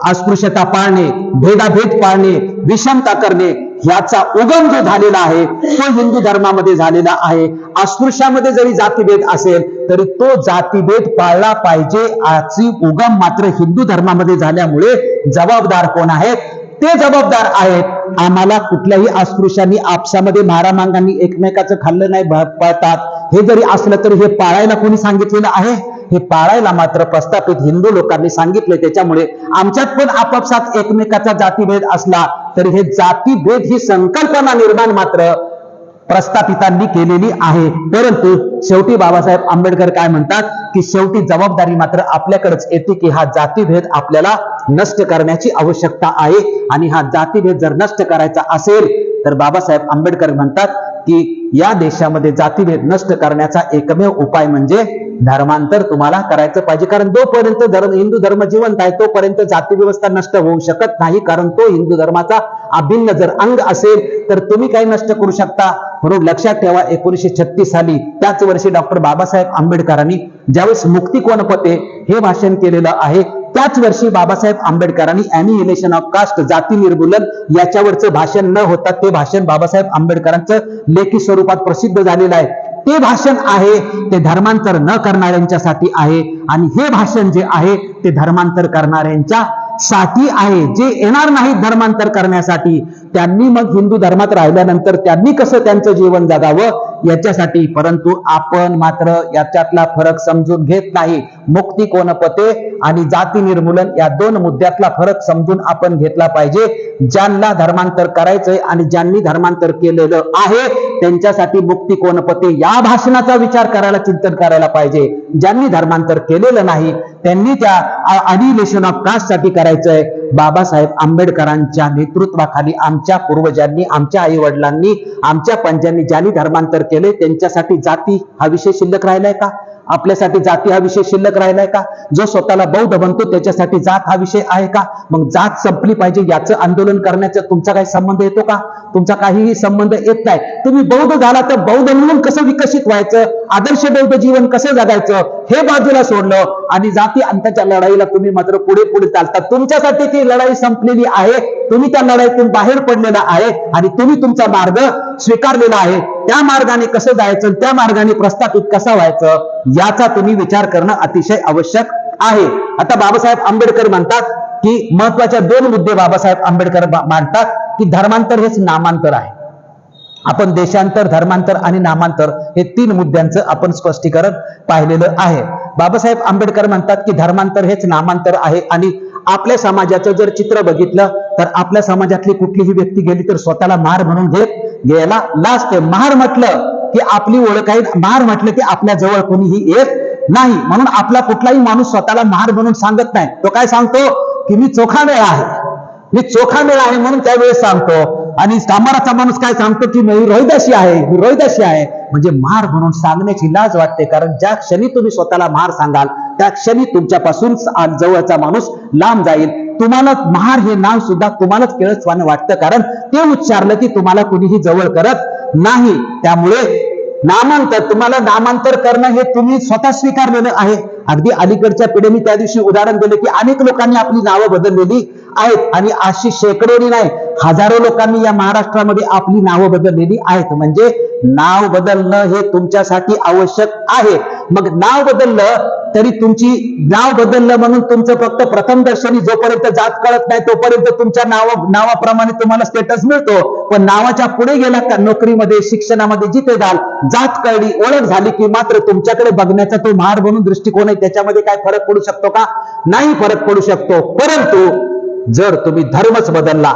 Speaker 2: अस्पृश्यता पाळणे, भेदाभेद पाळणे, विषमता करणे, याचा उगम जो झालेला आहे तो हिंदू धर्मामध्ये झालेला आहे. अस्पृश्यामध्ये जरी जातीभेद असेल तरी तो जातीभेद पाळला पाहिजे. याची उगम मात्र हिंदू धर्मामध्ये झाल्यामुळे जबाबदार कोण आहेत? ते जबाबदार आहेत. आम्हाला कुठल्याही अस्पृश्यांनी आपसामध्ये मारामांगांनी एकमेकाचं खाल्लं नाही पळतात. हे जरी असलं तरी हे पाळायला कोणी सांगितलेलं आहे? हे पाळायला मात्र प्रस्थापित हिंदू लोकांनी सांगितले. त्याच्यामुळे आमच्यात पण आपापसात एकमेकाचा जातीभेद असला तरी हे जातीभेद ही संकल्पना निर्माण मात्र प्रस्थापितांनी केलेली आहे. परंतु शेवटी बाबासाहेब आंबेडकर काय म्हणतात की शेवटी जबाबदारी मात्र आपल्याकडेच येते की हा जातीभेद आपल्याला नष्ट करण्याची आवश्यकता आहे. आणि हा जातीभेद जर नष्ट करायचा असेल तर बाबासाहेब आंबेडकर म्हणतात की या देशामध्ये जातीभेद नष्ट करण्याचा एकमेव उपाय म्हणजे धर्मांतर तुम्हाला करायचं पाहिजे. कारण जोपर्यंत हिंदू धर्म जिवंत आहे तोपर्यंत जाती व्यवस्था नष्ट होऊ शकत नाही. कारण तो हिंदू धर्माचा अभिन्न जर अंग असेल तर तुम्ही काही नष्ट करू शकता. म्हणून लक्षात ठेवा, 1936 साली त्याच वर्षी डॉक्टर बाबासाहेब आंबेडकरांनी ज्यावेळेस मुक्ती कोणपते हे भाषण केलेलं आहे त्याच वर्षी बाबासाहेब आंबेडकरांनी ॲनिहिलेशन ऑफ कास्ट, जाती निर्मूलन याच्यावरचं भाषण न होता ते भाषण बाबासाहेब आंबेडकरांचं लेखी स्वरूपात प्रसिद्ध झालेलं आहे. ते भाषण आहे ते धर्मांतर न करणाऱ्यांच्यासाठी आहे. आणि हे भाषण जे आहे ते धर्मांतर करणाऱ्यांच्या साठी आहे. जे येणार नाहीत धर्मांतर करण्यासाठी त्यांनी मग हिंदू धर्मात राहिल्यानंतर त्यांनी कसं त्यांचं जीवन जगावं याच्यासाठी. परंतु आपण मात्र याच्यातला फरक समजून घेत नाही. मुक्ती कोणपते आणि जाती निर्मूलन या दोन मुद्द्यातला फरक समजून आपण घेतला पाहिजे. ज्यांना धर्मांतर करायचंय आणि ज्यांनी धर्मांतर केलेलं आहे त्यांच्यासाठी मुक्ती कोणपते या भाषणाचा विचार करायला, चिंतन करायला पाहिजे. ज्यांनी धर्मांतर केलेलं नाही त्यांनी त्या ॲनिहिलेशन ऑफ कास्ट साठी करायचंय. बाबासाहेब आंबेडकरांच्या नेतृत्वाखाली आमच्या पूर्वजांनी, आमच्या आई वडिलांनी, आमच्या पंजांनी ज्यांनी धर्मांतर केले त्यांच्यासाठी जाती हा विषय शिल्लक राहिलाय का? आपल्यासाठी जाती हा विषय शिल्लक राहिलाय का? जो स्वतःला बौद्ध बनतो त्याच्यासाठी जात हा विषय आहे का? मग जात संपली पाहिजे याचं आंदोलन करण्याचा तुमचा काही संबंध येतो का? तुमचा काहीही संबंध येत नाही. तुम्ही बौद्ध झाला तर बौद्ध म्हणून कसं विकसित व्हायचं, आदर्श बौद्ध जीवन कसं जगायचं हे बाजूला सोडलं आणि जाती अंताच्या लढाईला तुम्ही मात्र पुढे पुढे चालता. तुमच्यासाठी ती लढाई संपलेली आहे. तुम्ही त्या लढाईतून बाहेर पडलेला आहे आणि तुम्ही तुमचा मार्ग स्वीकारलेला आहे. त्या मार्गाने कसं जायचं, त्या मार्गाने प्रस्थापित कसं व्हायचं याचा तुम्ही विचार करणं अतिशय आवश्यक आहे. आता बाबासाहेब आंबेडकर म्हणतात की महत्वाच्या 2 मुद्दे बाबासाहेब आंबेडकर मांडतात की धर्मांतर हेच नामांतर आहे. आपण देशांतर, धर्मांतर आणि नामांतर हे 3 मुद्द्यांचं आपण स्पष्टीकरण पाहिलेलं आहे. बाबासाहेब आंबेडकर म्हणतात की धर्मांतर हेच नामांतर आहे आणि आपल्या समाजाचं जर चित्र बघितलं तर आपल्या समाजातली कुठलीही व्यक्ती गेली तर स्वतःला महार म्हणून घ्यायला लाजते. महार म्हटलं की आपली ओळख आहे, महार म्हटलं की आपल्या जवळ कोणीही येत नाही. म्हणून आपला कुठलाही माणूस स्वतःला महार म्हणून सांगत नाही. तो काय सांगतो की मी चोखामेळा आहे, मी चोखामेळा आहे म्हणून त्यावेळेस सांगतो. आणि सामराचा माणूस काय सांगतो की मी रोहिदासी आहे, मी रोहिदासी आहे. म्हणजे महार म्हणून सांगण्याची लाज वाटते. कारण ज्या क्षणी तुम्ही स्वतःला महार सांगाल त्या क्षणी तुमच्यापासून जवळचा माणूस लांब जाईल. तुम्हाला महार हे नाव सुद्धा तुम्हालाच केळसवानं वाटतं, कारण ते उच्चारलं की तुम्हाला कुणीही जवळ करत नाही. त्यामुळे नामांतर, तुम्हाला नामांतर करणं हे तुम्ही स्वतः स्वीकारलेलं आहे. अगदी अलीकडच्या पिढीने त्या दिवशी उदाहरण दिलं की अनेक लोकांनी आपली नावं बदललेली आहेत आणि अशी शेकडोनी नाही हजारो लोकांनी या महाराष्ट्रामध्ये आपली नावं बदललेली आहेत. म्हणजे नाव बदलणं हे तुमच्यासाठी आवश्यक आहे. मग नाव बदललं तरी तुमची नाव बदललं म्हणून तुमचं फक्त प्रथम दर्शनी जोपर्यंत जात कळत नाही तोपर्यंत तुमच्या नावाप्रमाणे तुम्हाला स्टेटस मिळतो. पण नावाच्या पुढे गेला का नोकरीमध्ये, शिक्षणामध्ये जिथे जाल, जात कळली, ओळख झाली की मात्र तुमच्याकडे बघण्याचा तो महार म्हणून दृष्टिकोन आहे. त्याच्यामध्ये काय फरक पडू शकतो का? नाही फरक पडू शकतो. परंतु जर तुम्ही धर्मच बदलला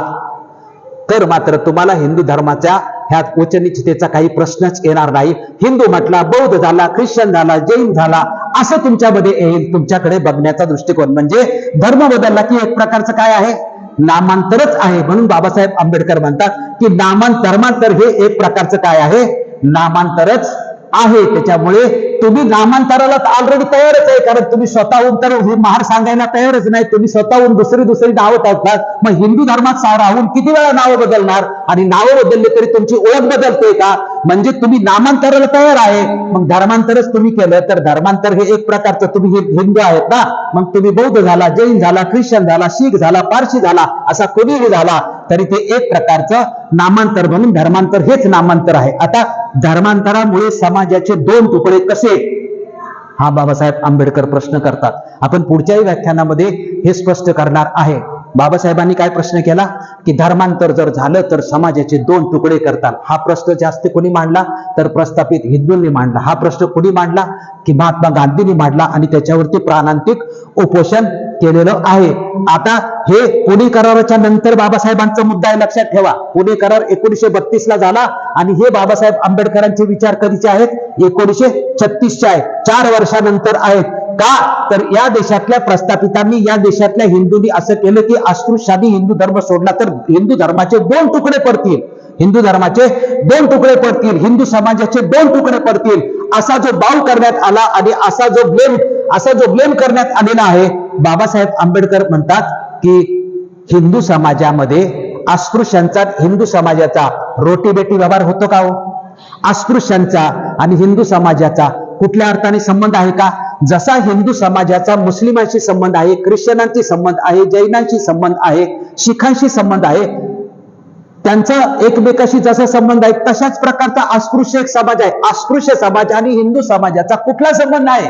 Speaker 2: तर मात्र तुम्हाला हिंदू धर्माच्या ह्यात उच्चनीचतेचा काही प्रश्नच येणार नाही. हिंदू म्हटला, बौद्ध झाला, ख्रिश्चन झाला, जैन झाला असं तुमच्यामध्ये येईल. तुमच्याकडे बघण्याचा दृष्टिकोन म्हणजे धर्म बदलला की एक प्रकारचं काय आहे, नामांतरच आहे. म्हणून बाबासाहेब आंबेडकर म्हणतात की धर्मांतर हे एक प्रकारचं काय आहे, नामांतरच आहे. त्याच्यामुळे तुम्ही नामांतराला ऑलरेडी तयारच आहे, कारण तुम्ही स्वतःहून तर हे महार सांगायला तयारच नाही. तुम्ही स्वतःहून दुसरी नावं टाकतात. मग हिंदू धर्मात राहून किती वेळा नावं बदलणार? आणि नावं बदलले तरी तुमची ओळख बदलते का? म्हणजे तुम्ही नामांतराला तयार आहे. मग धर्मांतरच तुम्ही केलं तर धर्मांतर हे एक प्रकारचं, तुम्ही हिंदू आहेत ना, मग तुम्ही बौद्ध झाला, जैन झाला, ख्रिश्चन झाला, शीख झाला, पारशी झाला, असा कोणीही झाला तरी ते एक प्रकारचं नामांतर. म्हणून धर्मांतर हेच नामांतर आहे. आता धर्मांतरामुळे समाजाचे 2 तुकडे कसे, हा बाबासाहेब आंबेडकर प्रश्न करतात. आपण पुढच्याही व्याख्यानामध्ये हे स्पष्ट करणार आहे. बाबासाहेबांनी काय प्रश्न केला की धर्मांतर जर झालं तर समाजाचे 2 तुकडे करतात. हा प्रश्न जास्त कोणी मांडला तर प्रस्थापित हिंदूंनी मांडला. हा प्रश्न कोणी मांडला की महात्मा गांधींनी मांडला आणि त्याच्यावरती प्राणांतिक उपोषण केलेलं आहे. आता हे पुणे कराराच्या नंतर बाबासाहेबांचा मुद्दा आहे, लक्षात ठेवा. पुणे करार 1932 ला झाला आणि हे बाबासाहेब आंबेडकरांचे विचार कधीचे आहेत, 1936 आहेत, 4 वर्षानंतर आहेत. का तर या देशातल्या प्रस्थापितांनी, या देशातल्या हिंदूंनी असं केलं की अस्पृश्यांनी हिंदू धर्म सोडला तर हिंदू धर्माचे 2 तुकडे पडतील, हिंदू धर्माचे 2 तुकडे पडतील, हिंदू समाजाचे 2 तुकडे पडतील, असा जो बाव करण्यात आला आणि असा जो ब्लेम करण्यात आलेला आहे. बाबासाहेब आंबेडकर म्हणतात की हिंदू समाजामध्ये अस्पृश्यांचा, हिंदू समाजाचा रोटीबेटी व्यवहार होतो का हो? अस्पृश्यांचा आणि हिंदू समाजाचा कुठल्या अर्थाने संबंध आहे का? जसा हिंदू समाजाचा मुस्लिमांशी संबंध आहे, ख्रिश्चनांशी संबंध आहे, जैनांशी संबंध आहे, शिखांशी संबंध आहे, त्यांचा एकमेकाशी जसा संबंध आहे तशाच प्रकारचा अस्पृश्य एक समाज आहे. अस्पृश्य समाज आणि हिंदू समाजाचा कुठला संबंध आहे?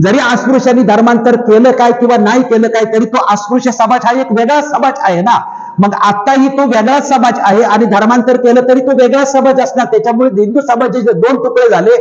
Speaker 2: जरी अस्पृश्यांनी धर्मांतर केलं काय किंवा नाही केलं काय तरी तो अस्पृश्य समाज हा एक वेगळा समाज आहे ना. मग आताही तो वेगळाच समाज आहे आणि धर्मांतर केलं तरी तो वेगळाच समाज असणार. त्याच्यामुळे हिंदू समाजाचे 2 तुकडे झाले,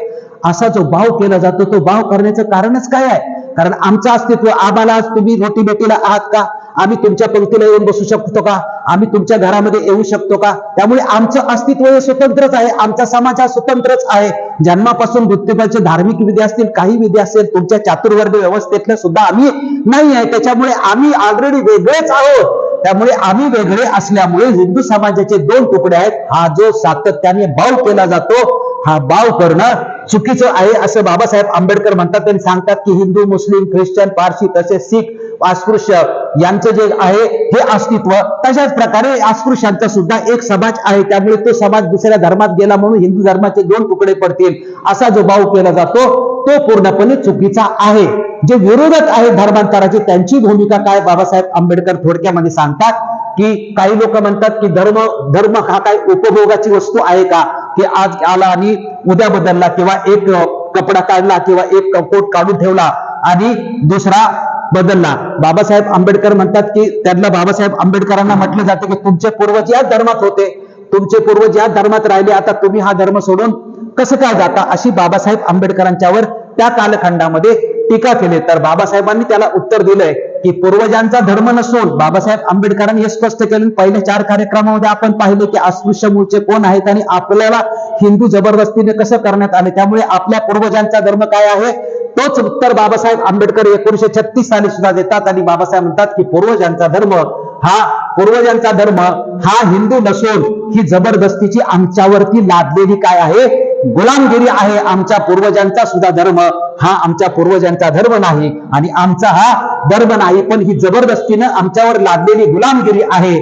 Speaker 2: असा जो भाव केला जातो तो भाव करण्याचं कारणच काय आहे? कारण आमचं अस्तित्व, आम्हाला आज तुम्ही रोटीबेटीला आहात का? आम्ही तुमच्या पंक्तीला येऊन बसू शकतो का? आम्ही तुमच्या घरामध्ये येऊ शकतो का? त्यामुळे आमचं अस्तित्व हे स्वतंत्रच आहे, आमचा समाज हा स्वतंत्रच आहे. जन्मापासून मृत्यूपर्यंत धार्मिक विधी असतील, काही विधी असतील, तुमच्या चातुर्वर्ग व्यवस्थेतलं सुद्धा आम्ही नाही आहे. त्याच्यामुळे आम्ही ऑलरेडी वेगळेच आहोत. त्यामुळे आम्ही वेगळे असल्यामुळे हिंदू समाजाचे 2 तुकडे आहेत. हा जो सातत्याने बाव केला जातो, हा बाव करणं चुकीचं आहे असं बाबासाहेब आंबेडकर म्हणतात. त्यांनी सांगतात की हिंदू, मुस्लिम, ख्रिश्चन, पारशी तसेच शीख अस्पृश्य यांचं जे आहे हे अस्तित्व, तशाच प्रकारे अस्पृश्यांचा सुद्धा एक समाज आहे, त्यामुळे तो समाज दुसऱ्या धर्मात गेला म्हणून हिंदू धर्माचे 2 तुकडे पडतील असा जो भाव केला जातो तो पूर्णपणे चुकीचा आहे. जे विरोधक आहेत धर्मांतराचे त्यांची भूमिका काय बाबासाहेब आंबेडकर थोडक्यामध्ये सांगतात की काही लोक म्हणतात की धर्म हा काय उपभोगाची वस्तू आहे का, की आज आला आणि उद्या बदलला, किंवा एक कपडा काढला किंवा एक कोट काढून ठेवला आणि दुसरा बदलला. बाबासाहेब आंबेडकर म्हणतात की त्यांना बाबासाहेब आंबेडकरांना म्हटलं जातं की तुमचे पूर्वज याच धर्मात होते, तुमचे पूर्वज याच धर्मात राहिले, आता तुम्ही हा धर्म सोडून कसं काय जाता, अशी बाबासाहेब आंबेडकरांच्यावर त्या कालखंडामध्ये टीका केली. तर बाबासाहेबांनी त्याला उत्तर दिलंय की पूर्वजांचा धर्म नसून, बाबासाहेब आंबेडकरांनी हे स्पष्ट केलं. पहिल्या 4 कार्यक्रमामध्ये आपण पाहिले की अस्पृश्य मूळचे कोण आहेत आणि आपल्याला हिंदू जबरदस्तीने कसं करण्यात आले, त्यामुळे आपल्या पूर्वजांचा धर्म काय आहे तोच उत्तर बाबासाहेब आंबेडकर 1936 साली सुद्धा देतात. आणि बाबासाहेब म्हणतात की पूर्वजांचा धर्म हा हिंदू नसून ही जबरदस्तीची आमच्यावरती लादलेली काय आहे, गुलामगिरी आहे. आमच्या पूर्वजांचा सुद्धा धर्म हा आमच्या पूर्वजांचा धर्म नाही आणि आमचा हा धर्म नाही, पण ही जबरदस्तीनं आमच्यावर लादलेली गुलामगिरी आहे.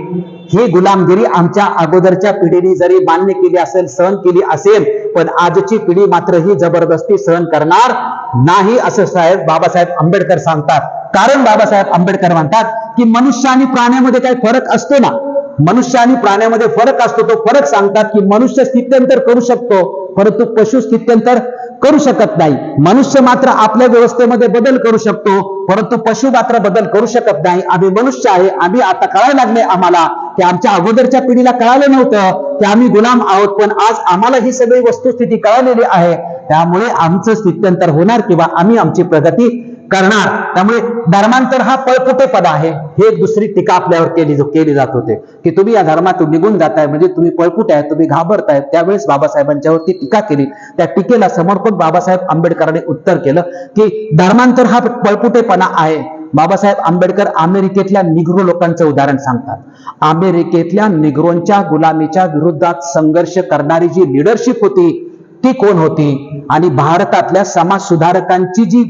Speaker 2: ही गुलामगिरी आमच्या अगोदरच्या पिढीने जरी मान्य केली असेल, सहन केली असेल, पण आजची पिढी मात्र ही जबरदस्ती सहन करणार नाही असं बाबासाहेब आंबेडकर सांगतात. कारण बाबासाहेब आंबेडकर म्हणतात की मनुष्य आणि प्राण्यामध्ये काही फरक असतो ना, मनुष्य आणि प्राण्यामध्ये फरक असतो. तो फरक सांगतात की मनुष्य स्थित्यंतर करू शकतो परंतु पशु स्थित्यंतर करू शकत नाही. मनुष्य मात्र आपल्या व्यवस्थेमध्ये बदल करू शकतो परंतु पशु मात्र बदल करू शकत नाही. आम्ही मनुष्य आहे, आम्ही आता कळायला लागले आम्हाला की आमच्या अगोदरच्या पिढीला कळालं नव्हतं की आम्ही गुलाम आहोत, पण आज आम्हाला ही सगळी वस्तुस्थिती कळालेली आहे, त्यामुळे आमचं स्थित्यंतर होणार किंवा आम्ही आमची प्रगती करणार. त्यामुळे धर्मांतर हा पळपुटेपणा आहे. हे एक दुसरी टीका आपल्यावर केली जात होते की तुम्ही या धर्मातून निघून जाताय म्हणजे तुम्ही पळपुट आहे, तुम्ही घाबरताय. त्यावेळेस बाबासाहेबांच्यावरती टीका केली. त्या टीकेला समर्पक बाबासाहेब आंबेडकरांनी उत्तर केलं की धर्मांतर हा पळपुटेपणा आहे. बाबासाहेब आंबेडकर अमेरिकेतल्या निग्रो लोकांचं उदाहरण सांगतात. अमेरिकेतल्या निग्रोंच्या गुलामीच्या विरोधात संघर्ष करणारी जी लिडरशिप होती ती कोण होती, आणि भारतातल्या समाज सुधारकांची जी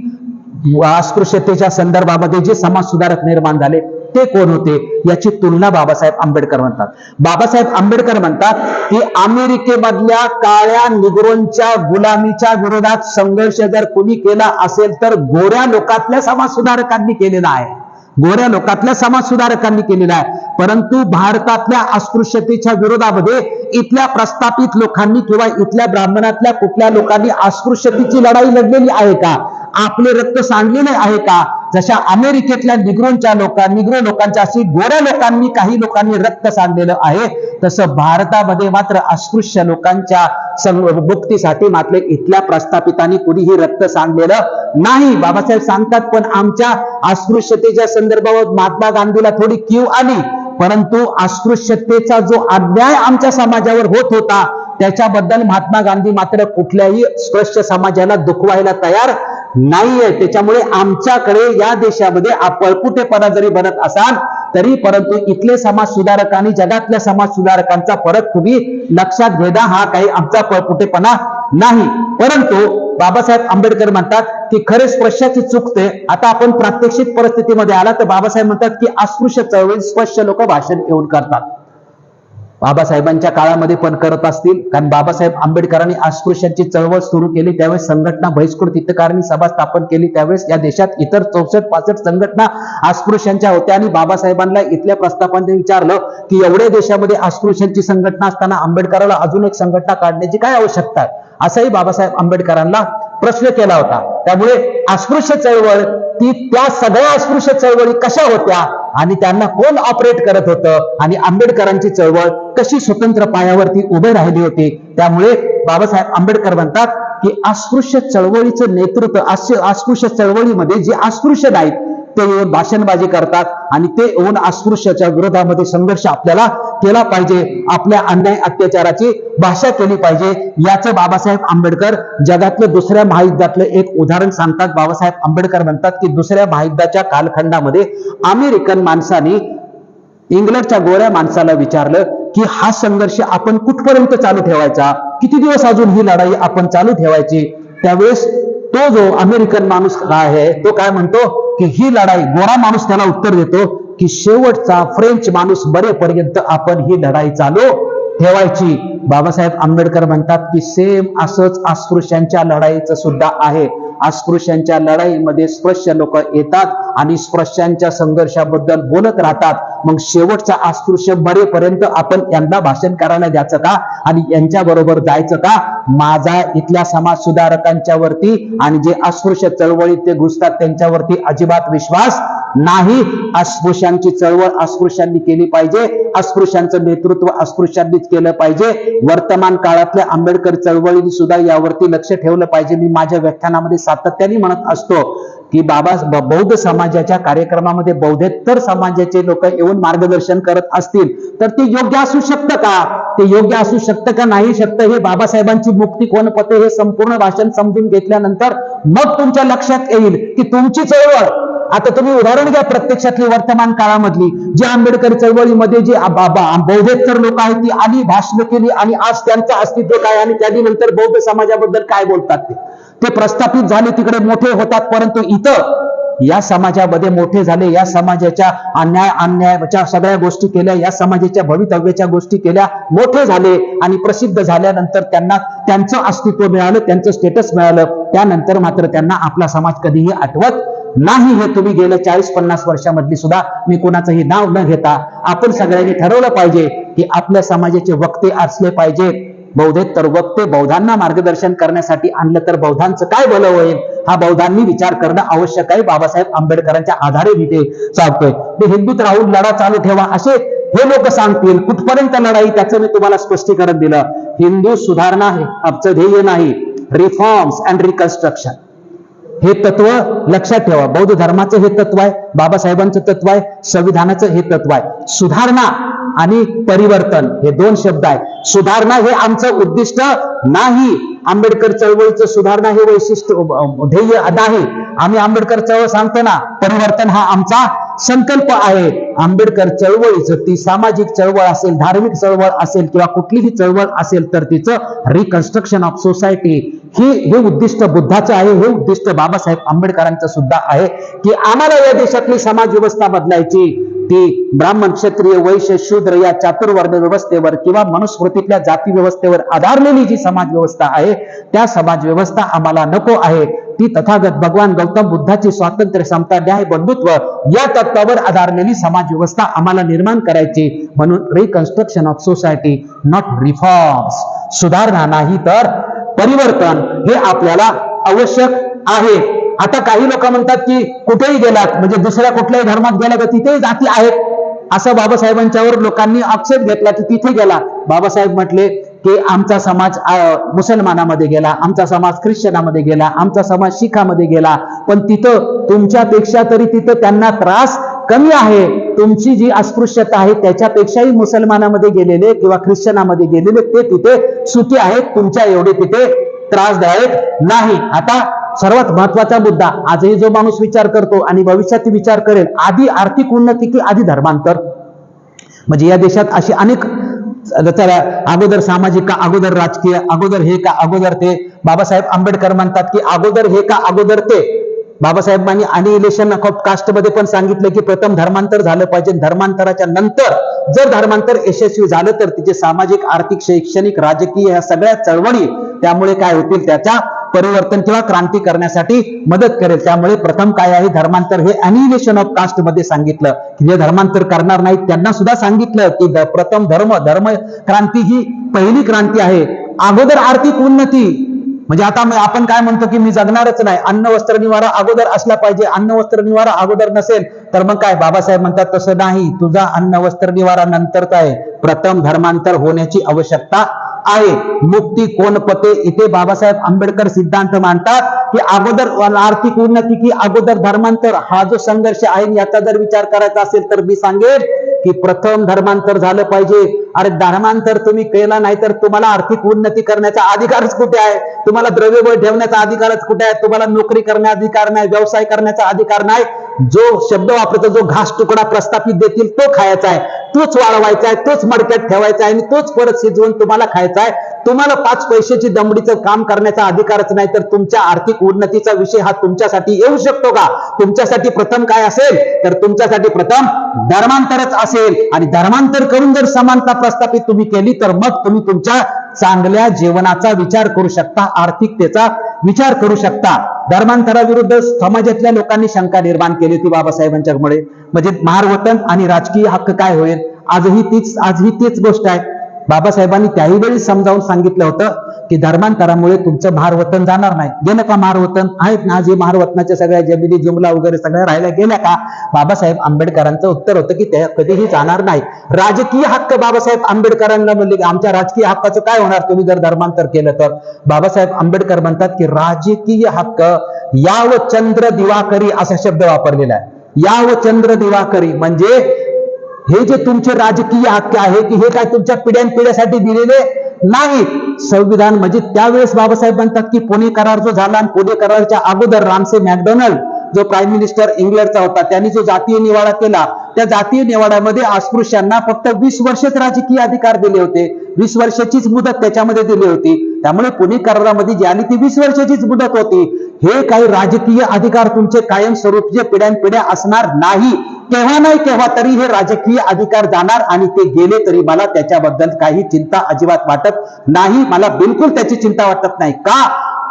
Speaker 2: अस्पृश्यतेच्या संदर्भामध्ये जे समाज सुधारक निर्माण झाले ते कोण होते, याची तुलना बाबासाहेब आंबेडकर म्हणतात. बाबासाहेब आंबेडकर म्हणतात की अमेरिकेमधल्या काळ्या निग्रोंच्या गुलामीच्या विरोधात संघर्ष जर कुणी केला असेल तर गोऱ्या लोकातल्या समाज सुधारकांनी केलेला आहे, गोऱ्या लोकातल्या समाज सुधारकांनी केलेला आहे. परंतु भारतातल्या अस्पृश्यतेच्या विरोधामध्ये इथल्या प्रस्थापित लोकांनी किंवा इथल्या ब्राह्मणातल्या कुठल्या लोकांनी अस्पृश्यतेची लढाई लढलेली आहे का, आपले रक्त सांडलेले आहे का? जशा अमेरिकेतल्या निग्रो लोकांच्या अशी गोऱ्या लोकांनी काही लोकांनी रक्त सांडलेलं आहे, तसं भारतामध्ये मात्र अस्पृश्य लोकांच्या मुक्तीसाठी मात्र इथल्या प्रस्थापितांनी कुणीही रक्त सांडलेलं नाही. बाबासाहेब सांगतात पण आमच्या अस्पृश्यतेच्या संदर्भात महात्मा गांधीला थोडी कीव आली, परंतु अस्पृश्यतेचा जो अन्याय आमच्या समाजावर होत होता त्याच्याबद्दल महात्मा गांधी मात्र कुठल्याही स्पृश्य समाजाला दुखवायला तयार नाहीये. त्याच्यामुळे आमच्याकडे या देशामध्ये पळपुटेपणा जरी बनत असाल तरी परंतु इथले समाज सुधारक आणि जगातल्या समाज सुधारकांचा फरक तुम्ही लक्षात घेणं हा काही आमचा पळपुटेपणा नाही. परंतु बाबासाहेब आंबेडकर म्हणतात की खरे स्पृश्याची चुकते. आता आपण प्रात्यक्षिक परिस्थितीमध्ये आला तर बाबासाहेब म्हणतात की अस्पृश्य चळवळी स्पृश्य लोक भाषण येऊन करतात. बाबासाहेबांच्या काळामध्ये पण करत असतील, कारण बाबासाहेब आंबेडकरांनी अस्पृश्यांची चळवळ सुरू केली त्यावेळेस संघटना बहिष्कृत हितकारिणी सभा स्थापन केली, त्यावेळेस या देशात इतर 64-65 संघटना अस्पृश्यांच्या होत्या. आणि बाबासाहेबांना इथल्या प्रस्थापांनी विचारलं की एवढ्या देशामध्ये अस्पृश्यांची संघटना असताना आंबेडकरांना अजून एक संघटना काढण्याची काय आवश्यकता आहे, असाही बाबासाहेब आंबेडकरांना प्रश्न केला होता. त्यामुळे अस्पृश्य चळवळ ती त्या सगळ्या अस्पृश्य चळवळी कशा होत्या आणि त्यांना कोण ऑपरेट करत होतं आणि आंबेडकरांची चळवळ कशी स्वतंत्र पायावरती उभे राहिली होती. त्यामुळे बाबासाहेब आंबेडकर म्हणतात की अस्पृश्य चळवळीचं नेतृत्व अस्पृश्य चळवळीमध्ये जे अस्पृश्य नाहीत ते येऊन भाषणबाजी करतात आणि ते येऊन अस्पृश्याच्या विरोधामध्ये संघर्ष आपल्याला केला पाहिजे, आपल्या अन्याय अत्याचाराची भाषा केली पाहिजे. याचं बाबासाहेब आंबेडकर जगातलं दुसऱ्या महायुद्धातलं एक उदाहरण सांगतात. बाबासाहेब आंबेडकर म्हणतात की दुसऱ्या महायुद्धाच्या कालखंडामध्ये अमेरिकन माणसाने इंग्लंडच्या गोऱ्या माणसाला विचारलं की हा संघर्ष आपण कुठपर्यंत चालू ठेवायचा, किती दिवस अजून ही लढाई आपण चालू ठेवायची. त्यावेळेस तो जो अमेरिकन माणूस आहे तो काय म्हणतो की ही लढाई, गोरा माणूस त्याला उत्तर देतो की शेवटचा फ्रेंच माणूस मरेपर्यंत आपण ही लढाई चालू ठेवायची. बाबासाहेब आंबेडकर म्हणतात की सेम असंच अस्पृश्यांच्या लढाईचं सुद्धा आहे. अस्पृश्यांच्या लढाईमध्ये स्पृश्य लोक येतात आणि स्पृश्यांच्या संघर्षाबद्दल बोलत राहतात. मग शेवटचा अस्पृश्य मरेपर्यंत आपण यांना भाषण करायला द्यायचं का आणि यांच्या बरोबर जायचं का? माझा इथल्या समाज सुधारकांच्या वरती आणि जे अस्पृश्य चळवळीत ते घुसतात त्यांच्यावरती अजिबात विश्वास नाही. अस्पृश्यांची चळवळ अस्पृश्यांनी केली पाहिजे, अस्पृश्यांचं नेतृत्व अस्पृश्यांनीच केलं पाहिजे. वर्तमान काळातल्या आंबेडकर चळवळीने सुद्धा यावरती लक्ष ठेवलं पाहिजे. मी माझ्या व्याख्यानामध्ये सातत्याने म्हणत असतो की बौद्ध समाजाच्या कार्यक्रमामध्ये बौद्धेतर समाजाचे लोक येऊन मार्गदर्शन करत असतील तर ते योग्य असू शकतं का? ते योग्य असू शकतं का नाही शकतं हे बाबासाहेबांची मुक्ती कोण पते हे संपूर्ण भाषण समजून घेतल्यानंतर मग तुमच्या लक्षात येईल की तुमची चळवळ, आता तुम्ही उदाहरण घ्या प्रत्यक्षातली वर्तमान काळामधली जी आंबेडकर चळवळीमध्ये जे बौद्धेतर लोक आहेत ती आली, भाषण केली आणि आज त्यांचं अस्तित्व काय आणि त्यानंतर बौद्ध समाजाबद्दल काय बोलतात ते प्रस्थापित झाले, तिकडे मोठे होतात. परंतु इथं या समाजामध्ये मोठे झाले, या समाजाच्या अन्यायाच्या सगळ्या गोष्टी केल्या, या समाजाच्या भवितव्याच्या गोष्टी केल्या, मोठे झाले आणि प्रसिद्ध झाल्यानंतर त्यांना त्यांचं अस्तित्व मिळालं, त्यांचं स्टेटस मिळालं. त्यानंतर मात्र त्यांना आपला समाज कधीही आठवत नाही. हे तुम्ही गेल्या 40-50 वर्षामधली सुद्धा मी कोणाचंही नाव न घेता आपण सगळ्यांनी ठरवलं पाहिजे की आपल्या समाजाचे वक्ते असले पाहिजेत. बौद्धेतर वक्ते बौद्धांना मार्गदर्शन करण्यासाठी आणलं तर बौद्धांचं काय भलं होईल हा बौद्धांनी विचार करणं आवश्यक आहे. बाबासाहेब आंबेडकरांच्या आधारे मी ते सांगतोय. ते हिंदूत राहून लढा चालू ठेवा असे हे लोक सांगतील. कुठपर्यंत लढाई त्याचं मी तुम्हाला स्पष्टीकरण दिलं. हिंदू सुधारणा हे आमचं ध्येय नाही, रिफॉर्म्स अँड रिकन्स्ट्रक्शन हे तत्व लक्षात ठेवा. बौद्ध धर्माचं हे तत्व आहे, बाबासाहेबांचं तत्व आहे, संविधानाचं हे तत्व आहे. सुधारणा आणि परिवर्तन हे दोन शब्द आहेत. सुधारणा हे आमचं उद्दिष्ट नाही. आंबेडकर चळवळीचं सुधारणा हे वैशिष्ट्य ध्येय नाही. आम्ही आंबेडकर चळवळ सांगतो ना, परिवर्तन हा आमचा संकल्प आहे. आंबेडकर चळवळीचं ती सामाजिक चळवळ असेल, धार्मिक चळवळ असेल किंवा कुठलीही चळवळ असेल तर तिचं रिकन्स्ट्रक्शन ऑफ सोसायटी हे उद्दिष्ट बुद्धाचं आहे. हे उद्दिष्ट बाबासाहेब आंबेडकरांचं सुद्धा आहे की आम्हाला या देशातली समाज व्यवस्था बदलायची. ती ब्राह्मण, क्षत्रिय, वैश्य, शूद्र या चातुर्वर्ण व्यवस्थेवर किंवा मनुस्मृतीतल्या जाती व्यवस्थेवर आधारलेली जी समाज व्यवस्था आहे त्या समाज व्यवस्था आम्हाला नको आहे. ती तथागत भगवान गौतम बुद्धाची स्वातंत्र्य, समता, न्याय, बंधुत्व या तत्वावर आधारलेली समाज व्यवस्था आम्हाला निर्माण करायची. म्हणून reconstruction of society, not reforms. सुधारणा नाही तर परिवर्तन हे आपल्याला आवश्यक आहे. आता काही लोक म्हणतात की कुठेही गेलात म्हणजे दुसऱ्या कुठल्याही धर्मात गेला तर तिथेही जाती आहेत असं बाबासाहेबांच्यावर लोकांनी आक्षेप घेतला की तिथे गेला. बाबासाहेब म्हटले की आमचा समाज मुसलमानामध्ये गेला, आमचा समाज ख्रिश्चनामध्ये गेला, आमचा समाज शिखामध्ये गेला, पण तिथं तुमच्यापेक्षा तरी तिथं त्यांना त्रास कमी आहे. तुमची जी अस्पृश्यता आहे त्याच्यापेक्षाही मुसलमानामध्ये गेलेले किंवा ख्रिश्चनामध्ये गेलेले ते तिथे सुखी आहेत, तुमच्या एवढे तिथे त्रासदायक नाही. आता सर्वात महत्वाचा मुद्दा, आजही जो माणूस विचार करतो आणि भविष्यात विचार करेल, आधी आर्थिक उन्नती की आधी धर्मांतर? म्हणजे या देशात अशी अनेक अगोदर सामाजिक का अगोदर राजकीय, अगोदर हे का अगोदर ते. बाबासाहेब आंबेडकर म्हणतात की अगोदर हे का अगोदर ते. बाबासाहेबांनी अनिहिलेशन ऑफ कास्ट मध्ये पण सांगितलं की प्रथम धर्मांतर झालं पाहिजे. धर्मांतराच्या नंतर जर धर्मांतर यशस्वी झालं तर तिचे सामाजिक, आर्थिक, शैक्षणिक, राजकीय या सगळ्या चळवळी त्यामुळे काय होतील, त्याच्या परिवर्तन किंवा क्रांती करण्यासाठी मदत करेल. त्यामुळे प्रथम काय आहे धर्मांतर हे अनिहिलेशन ऑफ कास्ट मध्ये सांगितलं की जे धर्मांतर करणार नाहीत त्यांना सुद्धा सांगितलं की प्रथम धर्म क्रांती ही पहिली क्रांती आहे. अगोदर आर्थिक उन्नती. म्हणजे आता आपण काय म्हणतो की मी जगणारच नाही, अन्न वस्त्र निवारा अगोदर असला पाहिजे, अन्न वस्त्र निवारा अगोदर नसेल तर मग काय. बाबासाहेब म्हणतात तसं नाही, तुझा अन्न वस्त्र निवारा नंतरचा आहे, प्रथम धर्मांतर होण्याची आवश्यकता आहे. मुक्ती कोण पते इथे बाबासाहेब आंबेडकर सिद्धांत मांडतात की अगोदर आर्थिक उन्नती की अगोदर धर्मांतर. हा जो संघर्ष आहे याचा जर विचार करायचा असेल तर मी सांगेन की प्रथम धर्मांतर झालं पाहिजे. अरे धर्मांतर तुम्ही केला नाही तर तुम्हाला आर्थिक उन्नती करण्याचा अधिकारच कुठे आहे? तुम्हाला द्रव्यबळ ठेवण्याचा अधिकारच कुठे आहे? तुम्हाला नोकरी करण्याचा अधिकार नाही, व्यवसाय करण्याचा अधिकार नाही. जो शब्द वापरतो, जो घास तुकडा प्रस्थापित देतील तो खायचा आहे. तोच वाढवायचा आहे, तोच मडक्यात ठेवायचा आहे आणि तोच परत शिजवून तुम्हाला खायचा आहे. तुम्हाला 5 पैशाची दमडीचं काम करण्याचा अधिकारच नाही. तर तुमच्या आर्थिक उन्नतीचा विषय हा तुमच्यासाठी येऊ शकतो का? तुमच्यासाठी प्रथम काय असेल तर तुमच्यासाठी प्रथम धर्मांतरच असेल. आणि धर्मांतर करून जर समानता प्रस्थापित तुम्ही केली तर मग तुम्ही तुमच्या चांगल्या जीवनाचा विचार करू शकता, आर्थिकतेचा विचार करू शकता. धर्मांतराविरुद्ध समाजातल्या लोकांनी शंका निर्माण केली होती बाबासाहेबांच्यामुळे. म्हणजे महारवतन आणि राजकीय हक्क काय होईल? आजही तीच गोष्ट आहे. बाबासाहेबांनी त्याही वेळी समजावून सांगितलं होतं की धर्मांतरामुळे तुमचं महारवतन जाणार नाही. गेलं का महारवतन? आहेत ना, जे महारवतनाच्या सगळ्या जमिनी जुमला वगैरे सगळ्या राहिल्या गेल्या का? बाबासाहेब आंबेडकरांचं उत्तर होतं की त्या कधीही जाणार नाही. राजकीय हक्क बाबासाहेब आंबेडकरांना म्हणले आमच्या राजकीय हक्काचं काय होणार तुम्ही जर धर्मांतर केलं तर? बाबासाहेब आंबेडकर म्हणतात की राजकीय हक्क याव चंद्र दिवाकरी असा शब्द वापरलेला आहे. याव चंद्र दिवाकरी म्हणजे हे जे तुमचे राजकीय हक्क आहे की हे काय तुमच्या पिढ्यानपिढ्यासाठी दिलेले नाही. संविधान म्हणजे त्यावेळेस बाबासाहेब म्हणतात की पुणे करार जो झाला आणि पुणे कराराच्या अगोदर रामसे मॅकडोनल्ड जो प्राईम मिनिस्टर इंग्लंडचा होता त्यांनी जो जातीय निवाडा केला, त्या जातीय निवाड्यामध्ये अस्पृश्यांना फक्त 20 वर्षच राजकीय अधिकार दिले होते. 20 वर्षाचीच मुदत त्याच्यामध्ये दिली होती. त्यामुळे पुणे करारामध्ये जी आली ती 20 वर्षाचीच मुदत होती. हे काही राजकीय अधिकार तुमचे कायमस्वरूपीचे पिढ्यानपिढ्या असणार नाही. केव्हा नाही केव्हा तरी हे राजकीय अधिकार जाणार आणि ते गेले तरी मला त्याच्याबद्दल काही चिंता अजिबात वाटत नाही. मला बिलकुल त्याची चिंता वाटत नाही. का?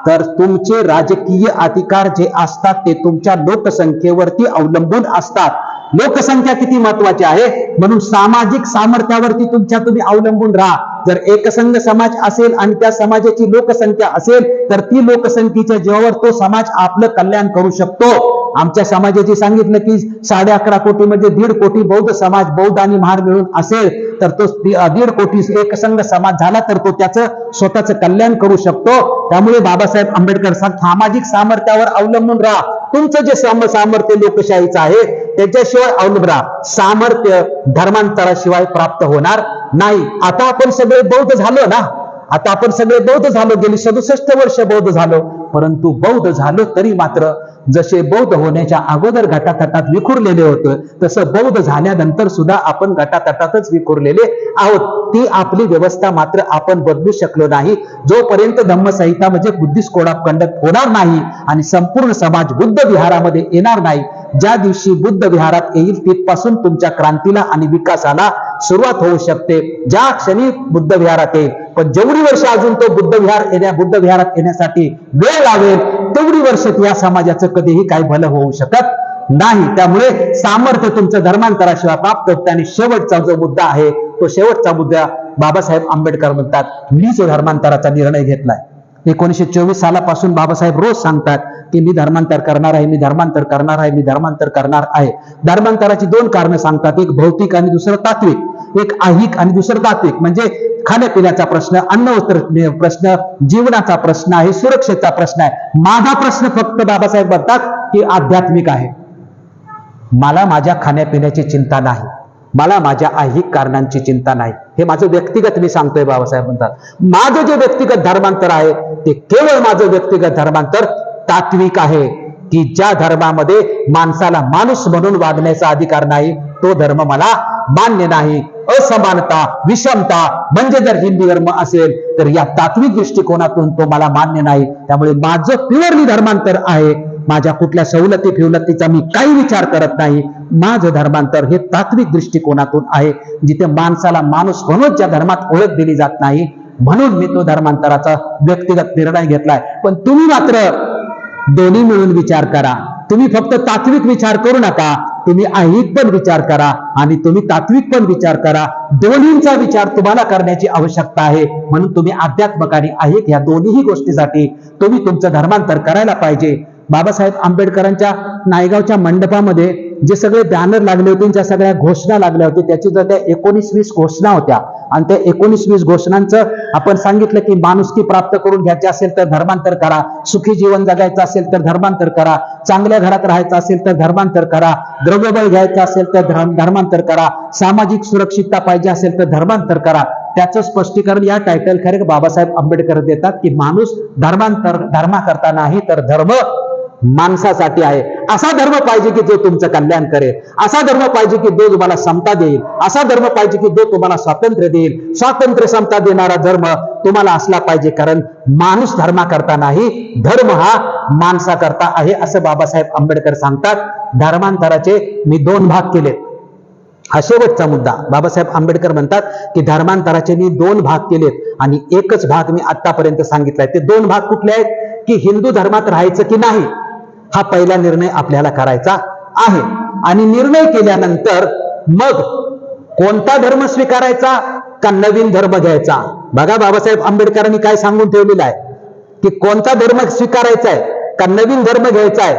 Speaker 2: तर तुमचे राजकीय अधिकार जे असतात ते तुमच्या लोकसंख्येवरती अवलंबून असतात. लोकसंख्या किती महत्वाची आहे म्हणून सामाजिक सामर्थ्यावरती तुम्ही अवलंबून राहा. जर एकसंघ समाज असेल आणि त्या समाजाची लोकसंख्या असेल तर ती लोकसंख्येच्या जीवावर तो समाज आपलं कल्याण करू शकतो. आमच्या समाजाची सांगितलं की 11.5 कोटी म्हणजे 1.5 कोटी बौद्ध समाज, बौद्ध आणि महार मिळून असेल तर तो 1.5 कोटी एकसंघ समाज झाला तर तो त्याचं स्वतःचं कल्याण करू शकतो. त्यामुळे बाबासाहेब आंबेडकर सामाजिक सामर्थ्यावर अवलंबून राहा. तुमचं जे सामर्थ्य लोकशाहीचं आहे त्याच्याशिवाय अवलंबून राहा. सामर्थ्य धर्मांतराशिवाय प्राप्त होणार नाही. आता आपण सगळे बौद्ध झालो ना, आता आपण सगळे बौद्ध झालो, गेली 67 वर्ष बौद्ध झालो. परंतु बौद्ध झालो तरी मात्र जसे बौद्ध होण्याच्या अगोदर गटातटात विखुरलेले होते तसं बौद्ध झाल्यानंतर सुद्धा आपण गटातटातच विखुरलेले आहोत. ती आपली व्यवस्था मात्र आपण बदलू शकलो नाही. जोपर्यंत धम्मसंहिता म्हणजे बुद्धिस्ट कोड ऑफ कंडक्ट होणार नाही आणि संपूर्ण समाज बुद्ध विहारामध्ये येणार नाही, ज्या दिवशी बुद्ध विहारात येईल तिथपासून तुमच्या क्रांतीला आणि विकासाला सुरुवात होऊ शकते. ज्या क्षणी बुद्ध विहारात येईल. पण जेवढी वर्ष अजून तो बुद्ध विहारात येण्यासाठी वेळ लावेल तेवढी वर्ष या समाजाचं कधीही काही भलं होऊ शकत नाही. त्यामुळे सामर्थ्य तुमचं धर्मांतराशिवाय प्राप्त होतं. आणि शेवटचा जो मुद्दा आहे तो शेवटचा मुद्दा बाबासाहेब आंबेडकर म्हणतात मी जो धर्मांतराचा निर्णय घेतलाय 1924 सालापासून बाबासाहेब रोज सांगतात की मी धर्मांतर करणार आहे, मी धर्मांतर करणार आहे, मी धर्मांतर करणार आहे. धर्मांतराची 2 कारणं सांगतात, एक भौतिक आणि दुसरं तात्विक. एक ऐहिक आणि दुसरं तात्विक. म्हणजे खाण्यापिण्याचा प्रश्न, अन्न वस्त्र प्रश्न, जीवनाचा प्रश्न आहे, सुरक्षेचा प्रश्न आहे. माझा प्रश्न फक्त बाबासाहेब म्हणतात की आध्यात्मिक आहे. मला माझ्या खाण्यापिण्याची चिंता नाही, मला माझ्या ऐहिक कारणांची चिंता नाही. हे माझं व्यक्तिगत मी सांगतोय. बाबासाहेब म्हणतात माझं जे व्यक्तिगत धर्मांतर आहे ते केवळ माझं व्यक्तिगत धर्मांतर तात्विक आहे की ज्या धर्मामध्ये माणसाला माणूस म्हणून वागण्याचा अधिकार नाही तो धर्म मला मान्य नाही. असमानता, विषमता म्हणजे जर हिंदू धर्म असेल तर या तात्विक दृष्टिकोनातून तो मला मान्य नाही. त्यामुळे माझं प्युअरली धर्मांतर आहे. माझ्या कुठल्या सवलती फिवलतीचा मी काही विचार करत नाही. माझं धर्मांतर हे तात्विक दृष्टिकोनातून आहे, जिथे माणसाला माणूस म्हणून ज्या धर्मात ओळख दिली जात नाही. म्हणून मी तो धर्मांतराचा व्यक्तिगत निर्णय घेतलाय. पण तुम्ही मात्र दोन्ही मिळून विचार करा. तुम्ही फक्त तात्विक विचार करू नका, तुम्ही ऐहिक पण विचार करा आणि तुम्ही तात्विक पण विचार करा. दोन्हींचा विचार तुम्हाला करण्याची आवश्यकता आहे. म्हणून तुम्ही अध्यात्मक आणि ऐहिक या दोन्ही गोष्टीसाठी तुम्ही तुमचं धर्मांतर करायला पाहिजे. बाबासाहेब आंबेडकरांच्या नायगावच्या मंडपामध्ये जे सगळे बॅनर लागले होते, ज्या सगळ्या घोषणा लागल्या होत्या, त्याची जर त्या 19-20 घोषणा होत्या आणि त्या 19-20 घोषणांचं आपण सांगितलं की माणुसकी प्राप्त करून घ्यायची असेल तर धर्मांतर करा, सुखी जीवन जगायचं असेल तर धर्मांतर करा, चांगल्या घरात राहायचं असेल तर धर्मांतर करा, द्रव्यबळ घ्यायचं असेल तर धर्मांतर करा, सामाजिक सुरक्षितता पाहिजे असेल तर धर्मांतर करा. त्याचं स्पष्टीकरण या टायटल खरे बाबासाहेब आंबेडकर देतात की माणूस धर्म करता नाही तर धर्म माणसासाठी आहे. असा धर्म पाहिजे की जो तुमचं कल्याण करेल, असा धर्म पाहिजे की जो तुम्हाला समता देईल, असा धर्म पाहिजे की जो तुम्हाला स्वातंत्र्य देईल. स्वातंत्र्य समता देणारा धर्म तुम्हाला असला पाहिजे, कारण माणूस धर्माकरता नाही, धर्म हा माणसाकरता आहे असं बाबासाहेब आंबेडकर सांगतात. धर्मांतराचे मी 2 भाग केले. हा शेवटचा मुद्दा. बाबासाहेब आंबेडकर म्हणतात की धर्मांतराचे मी 2 भाग केलेत आणि एकच भाग मी आतापर्यंत सांगितलाय. ते 2 भाग कुठले आहेत? की हिंदू धर्मात राहायचं की नाही, हा पहिला निर्णय आपल्याला करायचा आहे. आणि निर्णय केल्यानंतर मग कोणता धर्म स्वीकारायचा का नवीन धर्म घ्यायचा. बघा बाबासाहेब आंबेडकरांनी काय सांगून ठेवलेलं आहे की कोणता धर्म स्वीकारायचा आहे का नवीन धर्म घ्यायचा आहे.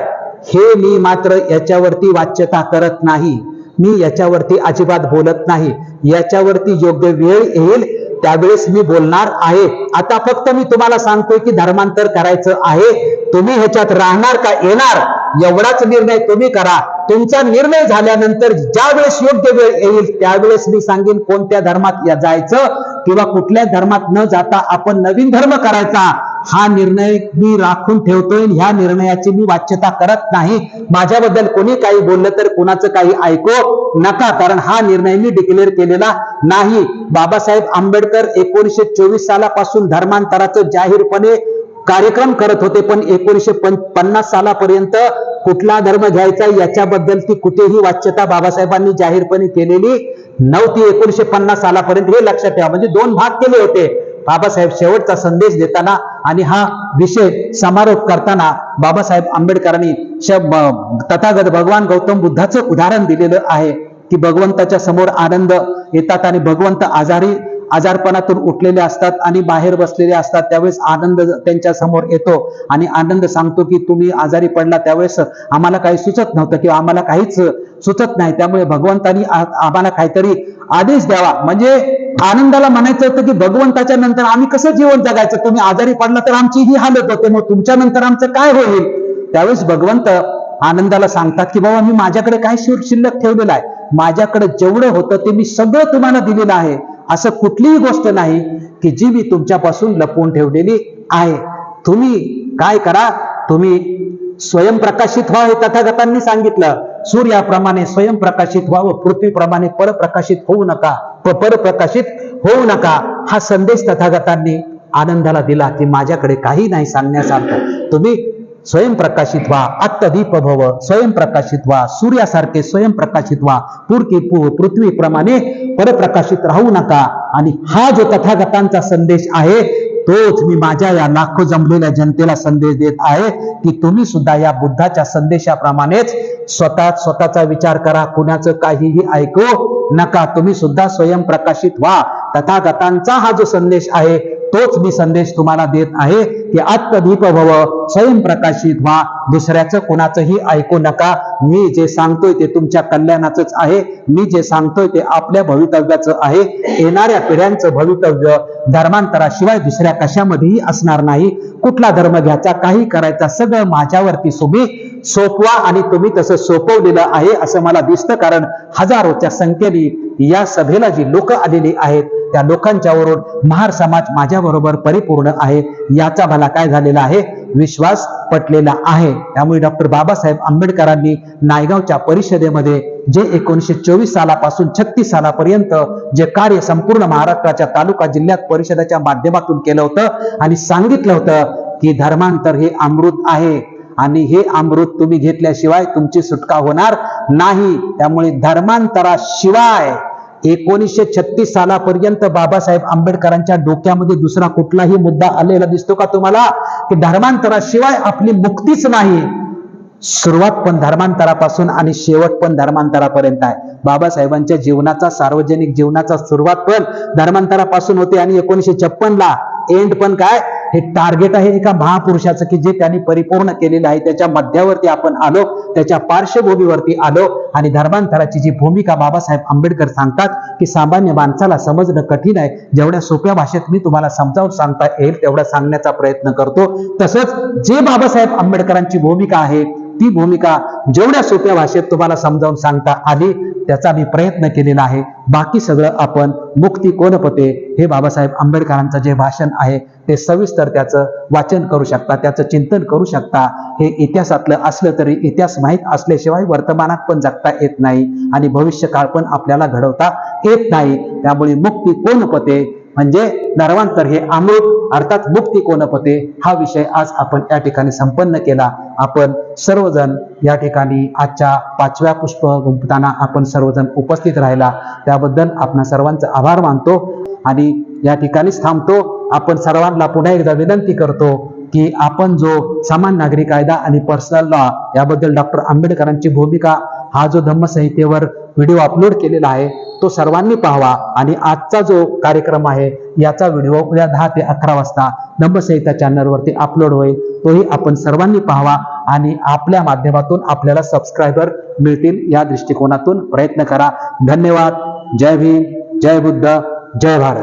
Speaker 2: हे मी मात्र याच्यावरती वाच्यता करत नाही, मी याच्यावरती अजिबात बोलत नाही. याच्यावरती योग्य वेळ येईल त्यावेळेस मी बोलणार आहे. आता फक्त मी तुम्हाला सांगतोय की धर्मांतर करायचं आहे. तुम्ही ह्याच्यात राहणार का येणार एवढाच निर्णय तुम्ही करा. तुमचा निर्णय झाल्यानंतर ज्या वेळेस योग्य वेळ येईल त्यावेळेस मी सांगेन कोणत्या धर्मात जायचं किंवा कुठल्या धर्मात न जाता आपण नवीन धर्म करायचा. हा निर्णय मी राखून ठेवतोय. ह्या निर्णयाची मी वाच्यता करत नाही. माझ्याबद्दल कोणी काही बोललं तर कुणाचं काही ऐकू नका, कारण हा निर्णय मी डिक्लेअर केलेला नाही. बाबासाहेब आंबेडकर 1924 सालापासून धर्मांतराचं जाहीरपणे कार्यक्रम करत होते, पण 1950 सालापर्यंत कुठला धर्म घ्यायचा याच्याबद्दल ती कुठेही वाच्यता बाबासाहेबांनी जाहीरपणे केलेली नव्हती. 1950 सालापर्यंत हे लक्षात ठेवा. म्हणजे 2 भाग केले होते. बाबासाहेब शेवटचा संदेश देताना आणि हा विषय समारोप करताना बाबासाहेब आंबेडकरांनी तथागत भगवान गौतम बुद्धाचं उदाहरण दिलेलं आहे की भगवंताच्या समोर आनंद येतात आणि भगवंत आजारपणातून उठलेले असतात आणि बाहेर बसलेले असतात. त्यावेळेस आनंद त्यांच्या समोर येतो आणि आनंद सांगतो की तुम्ही आजारी पडला त्यावेळेस आम्हाला काही सुचत नव्हतं किंवा आम्हाला काहीच सुचत नाही, त्यामुळे भगवंतानी आम्हाला काहीतरी आदेश द्यावा. म्हणजे आनंदाला म्हणायचं होतं की भगवंताच्या नंतर आम्ही कसं जीवन जगायचं, तुम्ही आजारी पडला तर आमची ही हालत होते, मग तुमच्या नंतर आमचं काय होईल. त्यावेळेस भगवंत आनंदाला सांगतात की बाबा मी माझ्याकडे काय शिल्लक ठेवलेलं आहे, माझ्याकडे जेवढं होतं ते मी सगळं तुम्हाला दिलेलं आहे. असं कुठलीही गोष्ट नाही की जी मी तुमच्यापासून लपवून ठेवलेली आहे. तुम्ही काय करा, तुम्ही स्वयंप्रकाशित व्हा हे तथागतांनी सांगितलं. सूर्याप्रमाणे स्वयंप्रकाशित व्हावं, पृथ्वीप्रमाणे परप्रकाशित होऊ नका, परप्रकाशित होऊ नका. हा संदेश तथागतांनी आनंदाला दिला की माझ्याकडे काही नाही सांगण्यासारखं, तुम्ही स्वयंप्रकाशित व्हा, आत्मदीप भव, स्वयंप्रकाशित व्हा, सूर्यासारखे स्वयंप्रकाशित व्हा, पृथ्वीप्रमाणे परप्रकाशित राहू नका. आणि हा जो तथागतांचा संदेश आहे तोच मी माझ्या या लाखो जमलेल्या जनतेला संदेश देत आहे की तुम्ही सुद्धा या बुद्धाच्या संदेशाप्रमाणेच स्वतःचा विचार करा, कुणाचं काहीही ऐकू नका. तुम्ही सुद्धा स्वयंप्रकाशित व्हा. तथागतांचा हा जो संदेश आहे तोच मी संदेश तुम्हाला देत आहे की आत्मदीप भव, स्वयंप्रकाशित व्हा, दुसऱ्याचं कोणाचंही ऐकू नका. मी जे सांगतोय ते तुमच्या कल्याणाचंच आहे, मी जे सांगतोय ते आपल्या भवितव्याचं आहे. येणाऱ्या पिढ्यांचं भवितव्य धर्मांतराशिवाय दुसऱ्या कशामध्येही असणार नाही. कुठला धर्म घ्यायचा, काही करायचा, सगळं माझ्यावरती तुम्ही सोपवा. आणि तुम्ही तसं सोपवलेलं आहे असं मला दिसतं, कारण हजारोच्या संख्येने या सभेला जी लोक आलेली आहेत त्या लोकांच्यावरून महार समाज माझ्याबरोबर परिपूर्ण आहे. याचा मला काय झालेला आहे, विश्वास पटलेला आहे. त्यामुळे डॉक्टर बाबासाहेब आंबेडकरांनी नायगावच्या परिषदेमध्ये जे 1924 सालापासून 36 सालापर्यंत जे कार्य संपूर्ण महाराष्ट्राच्या तालुका जिल्ह्यात परिषदेच्या माध्यमातून केलं होतं आणि सांगितलं होतं की धर्मांतर हे अमृत आहे आणि हे अमृत तुम्ही घेतल्याशिवाय तुमची सुटका होणार नाही. त्यामुळे धर्मांतराशिवाय 1936 सालापर्यंत बाबासाहेब आंबेडकरांच्या डोक्यामध्ये दुसरा कुठलाही मुद्दा आलेला दिसतो का तुम्हाला की धर्मांतराशिवाय आपली मुक्तीच नाही. सुरुवात पण धर्मांतरापासून आणि शेवट पण धर्मांतरापर्यंत आहे. बाबासाहेबांच्या जीवनाचा, सार्वजनिक जीवनाचा सुरुवात पण धर्मांतरापासून होते आणि 1956 ला एंड पण काय, हे टार्गेट आहे एका महापुरुषाचं की जे त्यांनी परिपूर्ण केलेलं आहे. त्याच्या मध्यावरती आपण आलो, त्याच्या पार्श्वभूमीवरती आलो आणि धर्मांतराची जी भूमिका बाबासाहेब आंबेडकर सांगतात की सामान्य माणसाला समजणं कठीण आहे, जेवढ्या सोप्या भाषेत मी तुम्हाला समजावून सांगता येईल तेवढा सांगण्याचा प्रयत्न करतो. तसंच जे बाबासाहेब आंबेडकरांची भूमिका आहे ती भूमिका जेवढ्या सोप्या भाषेत तुम्हाला समजावून सांगता आली त्याचा मी प्रयत्न केलेला आहे. बाकी सगळं आपण मुक्ती कोणपते हे बाबासाहेब आंबेडकरांचं जे भाषण आहे ते सविस्तर त्याचं वाचन करू शकता, त्याचं चिंतन करू शकता. हे इतिहासातलं असलं तरी इतिहास माहीत असल्याशिवाय वर्तमानात पण जगता येत नाही आणि भविष्यकाळ पण आपल्याला घडवता येत नाही. त्यामुळे मुक्ती कोणपते म्हणजे नरवांतर हे अमृत अर्थात मुक्ती कोणपते हा विषय आज आपण या ठिकाणी संपन्न केला. आपण सर्वजण या ठिकाणी आजच्या 5व्या पुष्प गुंफताना आपण सर्वजण उपस्थित राहिला त्याबद्दल आपण सर्वांचा आभार मानतो आणि या ठिकाणीच थांबतो. आपण सर्वांना पुन्हा एकदा विनंती करतो की आपण जो समान नागरी कायदा आणि पर्सनल लॉ याबद्दल डॉक्टर आंबेडकरांची भूमिका हा जो धम्मसंहितेवर व्हिडिओ अपलोड केलेला आहे तो सर्वांनी पाहावा आणि आजचा जो कार्यक्रम आहे याचा व्हिडिओ उद्या 10 ते 11 वाजता धम्मसंहिता चॅनलवरती अपलोड होईल. तोही आपण सर्वांनी पाहावा आणि आपल्या माध्यमातून आपल्याला सबस्क्रायबर मिळतील या दृष्टिकोनातून प्रयत्न करा. धन्यवाद. जय भीम, जय बुद्ध, जय भारत.